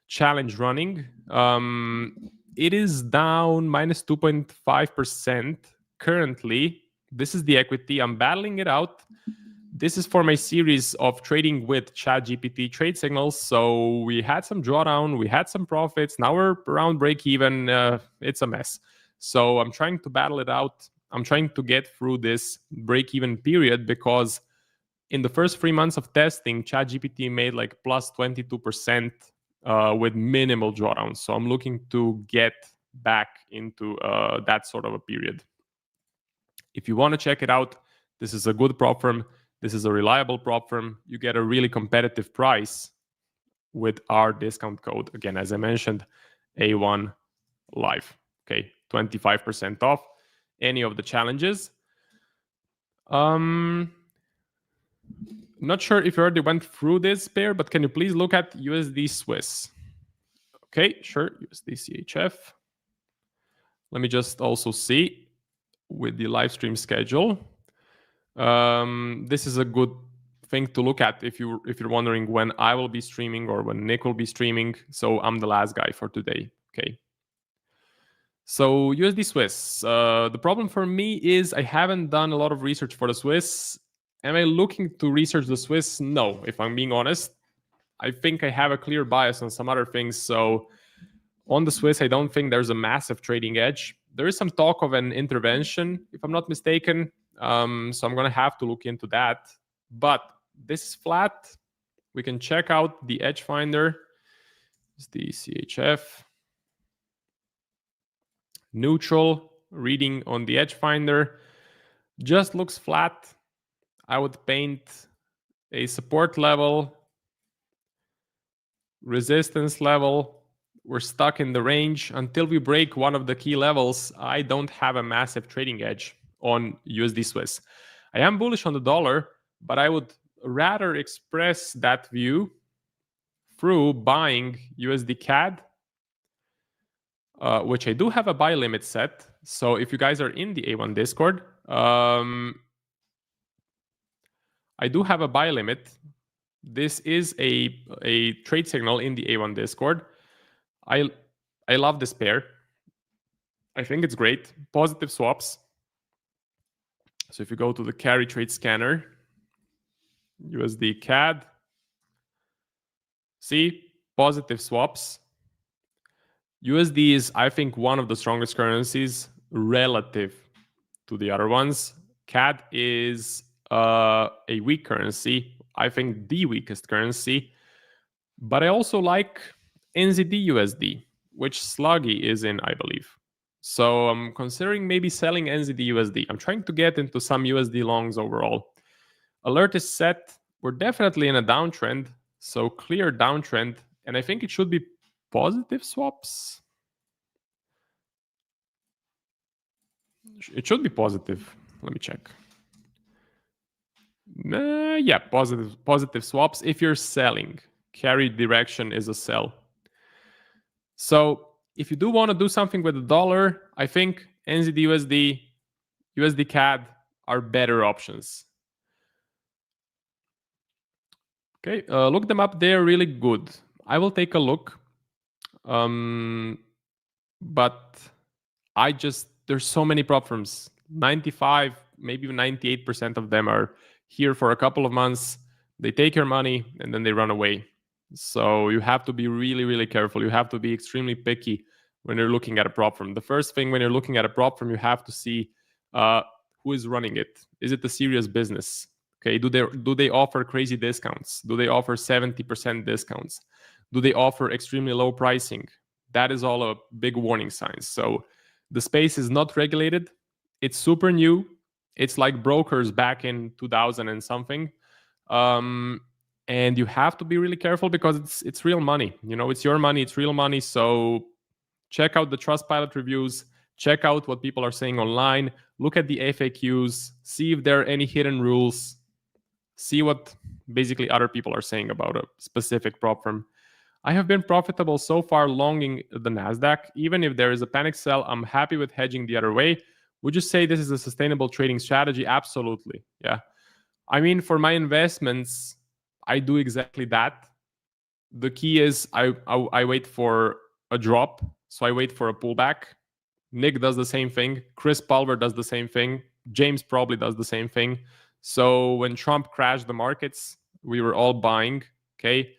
challenge running. It is down minus 2.5% currently. This is the equity. I'm battling it out. This is for my series of trading with ChatGPT trade signals. So we had some drawdown, we had some profits. Now we're around break even. It's a mess. So I'm trying to battle it out. I'm trying to get through this break-even period because in the first 3 months of testing, ChatGPT made like plus 22% with minimal drawdowns. So I'm looking to get back into that sort of a period. If you want to check it out, this is a good prop firm. This is a reliable prop firm. You get a really competitive price with our discount code. Again, as I mentioned, A1 Live. Okay, 25% off any of the challenges. Not sure if you already went through this pair, but can you please look at USD Swiss? Okay, sure, USD CHF. Let me just also see with the live stream schedule. This is a good thing to look at if you're wondering when I will be streaming or when Nick will be streaming. So I'm the last guy for today. Okay. So USD Swiss. The problem for me is I haven't done a lot of research for the Swiss. Am I looking to research the Swiss? No, if I'm being honest. I think I have a clear bias on some other things. So on the Swiss, I don't think there's a massive trading edge. There is some talk of an intervention, if I'm not mistaken. So I'm going to have to look into that. But this is flat. We can check out the edge finder. It's the CHF. Neutral reading on the edge finder. just looks flat. I would paint a support level, resistance level. We're stuck in the range. Until we break one of the key levels, I don't have a massive trading edge on USD Swiss. I am bullish on the dollar, but I would rather express that view through buying USD CAD, which I do have a buy limit set. So if you guys are in the A1 Discord, I do have a buy limit. This is a trade signal in the A1 Discord. I love this pair. I think it's great. Positive swaps. So if you go to the carry trade scanner, USD CAD, see positive swaps. USD is, I think, one of the strongest currencies relative to the other ones. CAD is a weak currency. I think the weakest currency. But I also like NZD USD, which Sluggy is in, I believe. So I'm considering maybe selling NZD USD. I'm trying to get into some USD longs overall. Alert is set. We're definitely in a downtrend. So clear downtrend. And I think it should be positive swaps. It should be positive. Let me check. Yeah, positive swaps if you're selling. Carry direction is a sell. So if you do want to do something with the dollar, I think NZD USD, USD CAD are better options. Okay, look them up. They're really good. I will take a look. But there's so many prop firms. 95, maybe 98% of them are here for a couple of months. They take your money and then they run away. So you have to be really, really careful. You have to be extremely picky when you're looking at a prop firm. The first thing when you're looking at a prop firm, you have to see who is running it. Is it a serious business? Okay, do they offer crazy discounts? Do they offer 70% discounts? Do they offer extremely low pricing? That is all a big warning sign. So the space is not regulated. It's super new. It's like brokers back in 2000 and something. And you have to be really careful because it's real money. You know, it's your money. It's real money. So check out the Trustpilot reviews. Check out what people are saying online. Look at the FAQs. See if there are any hidden rules. See what basically other people are saying about a specific prop firm. I have been profitable so far longing the NASDAQ. Even if there is a panic sell, I'm happy with hedging the other way. Would you say this is a sustainable trading strategy? Absolutely. Yeah. I mean, for my investments, I do exactly that. The key is I wait for a drop. So I wait for a pullback. Nick does the same thing. Chris Pulver does the same thing. James probably does the same thing. So when Trump crashed the markets, we were all buying. Okay.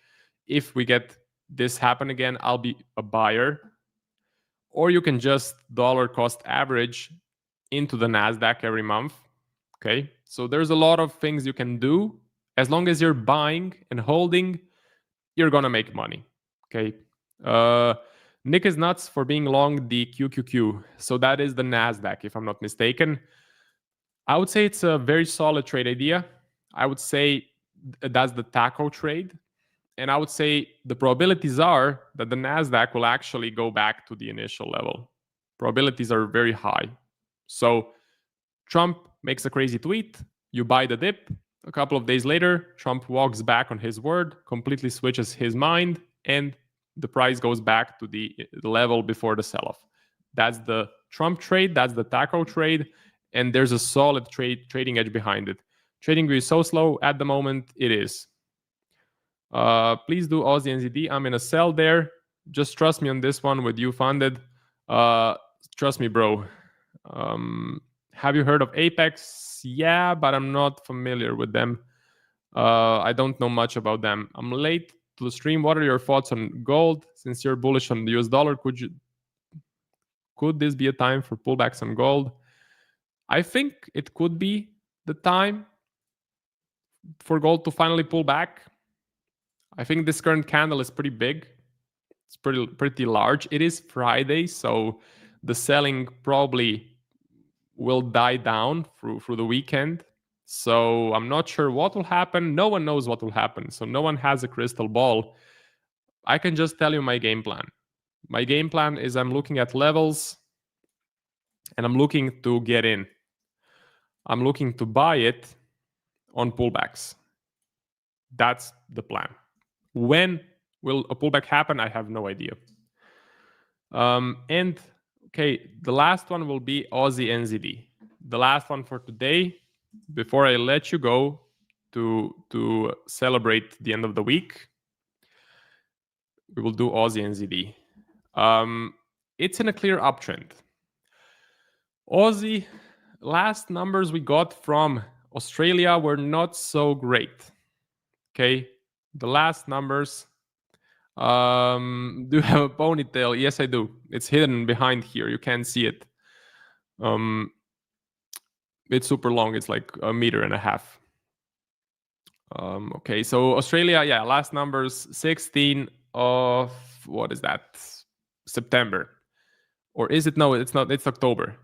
If we get this happen again, I'll be a buyer. Or you can just dollar cost average into the NASDAQ every month. Okay. So there's a lot of things you can do. As long as you're buying and holding, you're going to make money. Okay. Nick is nuts for being long the QQQ. So that is the NASDAQ, if I'm not mistaken. I would say it's a very solid trade idea. I would say that's the taco trade. And I would say the probabilities are that the NASDAQ will actually go back to the initial level. Probabilities are very high. So Trump makes a crazy tweet. You buy the dip. A couple of days later, Trump walks back on his word, completely switches his mind, and the price goes back to the level before the sell-off. That's the Trump trade. That's the taco trade. And there's a solid trading edge behind it. Trading is so slow at the moment. It is. Please do Aussie NZD. I'm in a sell there. Just trust me on this one with you funded. Trust me, bro. Have you heard of Apex? Yeah, but I'm not familiar with them. I don't know much about them. I'm late to the stream. What are your thoughts on gold? Since you're bullish on the US dollar, could this be a time for pullbacks on gold? I think it could be the time for gold to finally pull back. I think this current candle is pretty big. It's pretty large. It is Friday, so the selling probably will die down through the weekend. So I'm not sure what will happen. No one knows what will happen. So no one has a crystal ball. I can just tell you my game plan. My game plan is I'm looking at levels and I'm looking to get in. I'm looking to buy it on pullbacks. That's the plan. When will a pullback happen? I have no idea. And okay, the last one will be Aussie NZD. The last one for today, before I let you go to celebrate the end of the week, we will do Aussie NZD. It's in a clear uptrend. Aussie, last numbers we got from Australia were not so great. Okay, the last numbers. Do you have a ponytail? Yes, I do. It's hidden behind here. You can't see it. It's super long. It's like 1.5 meters. Okay, so Australia, yeah, last numbers 16 of, what is that? September. Or is it? No, it's not. It's October.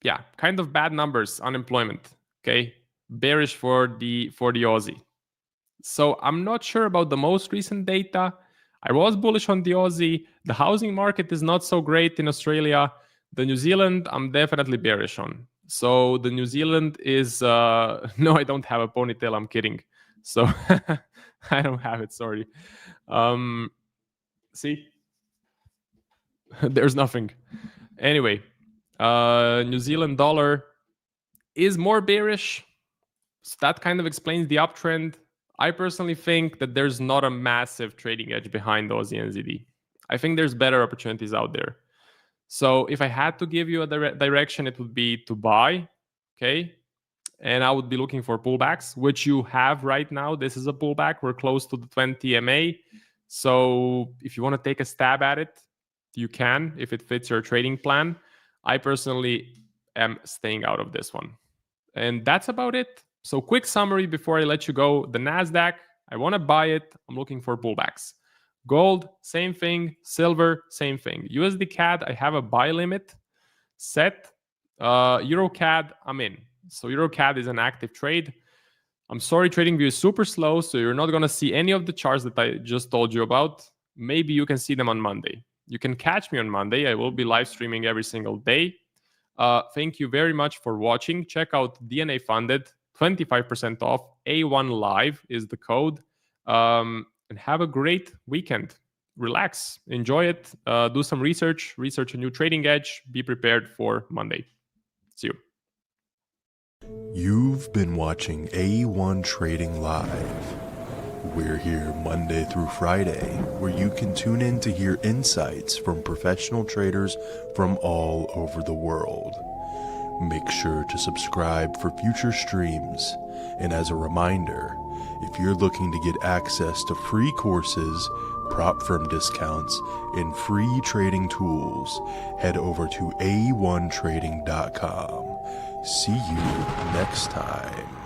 Yeah, kind of bad numbers, unemployment. Okay, bearish for the Aussie. So I'm not sure about the most recent data. I was bullish on the Aussie. The housing market is not so great in Australia. The New Zealand, I'm definitely bearish on. So the New Zealand is, no, I don't have a ponytail. I'm kidding. So I don't have it. Sorry. See, there's nothing. Anyway, New Zealand dollar is more bearish. So that kind of explains the uptrend. I personally think that there's not a massive trading edge behind Aussie NZD. I think there's better opportunities out there. So if I had to give you a direction, it would be to buy, okay? And I would be looking for pullbacks, which you have right now. This is a pullback. We're close to the 20 MA. So if you want to take a stab at it, you can, if it fits your trading plan. I personally am staying out of this one. And that's about it. So quick summary before I let you go. The NASDAQ, I want to buy it. I'm looking for pullbacks. Gold, same thing. Silver, same thing. USD CAD, I have a buy limit set. Euro CAD, I'm in. So Euro CAD is an active trade. I'm sorry, TradingView is super slow, so you're not going to see any of the charts that I just told you about. Maybe you can see them on Monday. You can catch me on Monday. I will be live streaming every single day. Thank you very much for watching. Check out DNA Funded, 25% off. A1 Live is the code. And have a great weekend. Relax, enjoy it, do some research a new trading edge, be prepared for Monday. See you. You've been watching A1 Trading Live. We're here Monday through Friday, where you can tune in to hear insights from professional traders from all over the world. Make sure to subscribe for future streams. And as a reminder, if you're looking to get access to free courses, prop firm discounts, and free trading tools, head over to a1trading.com. See you next time.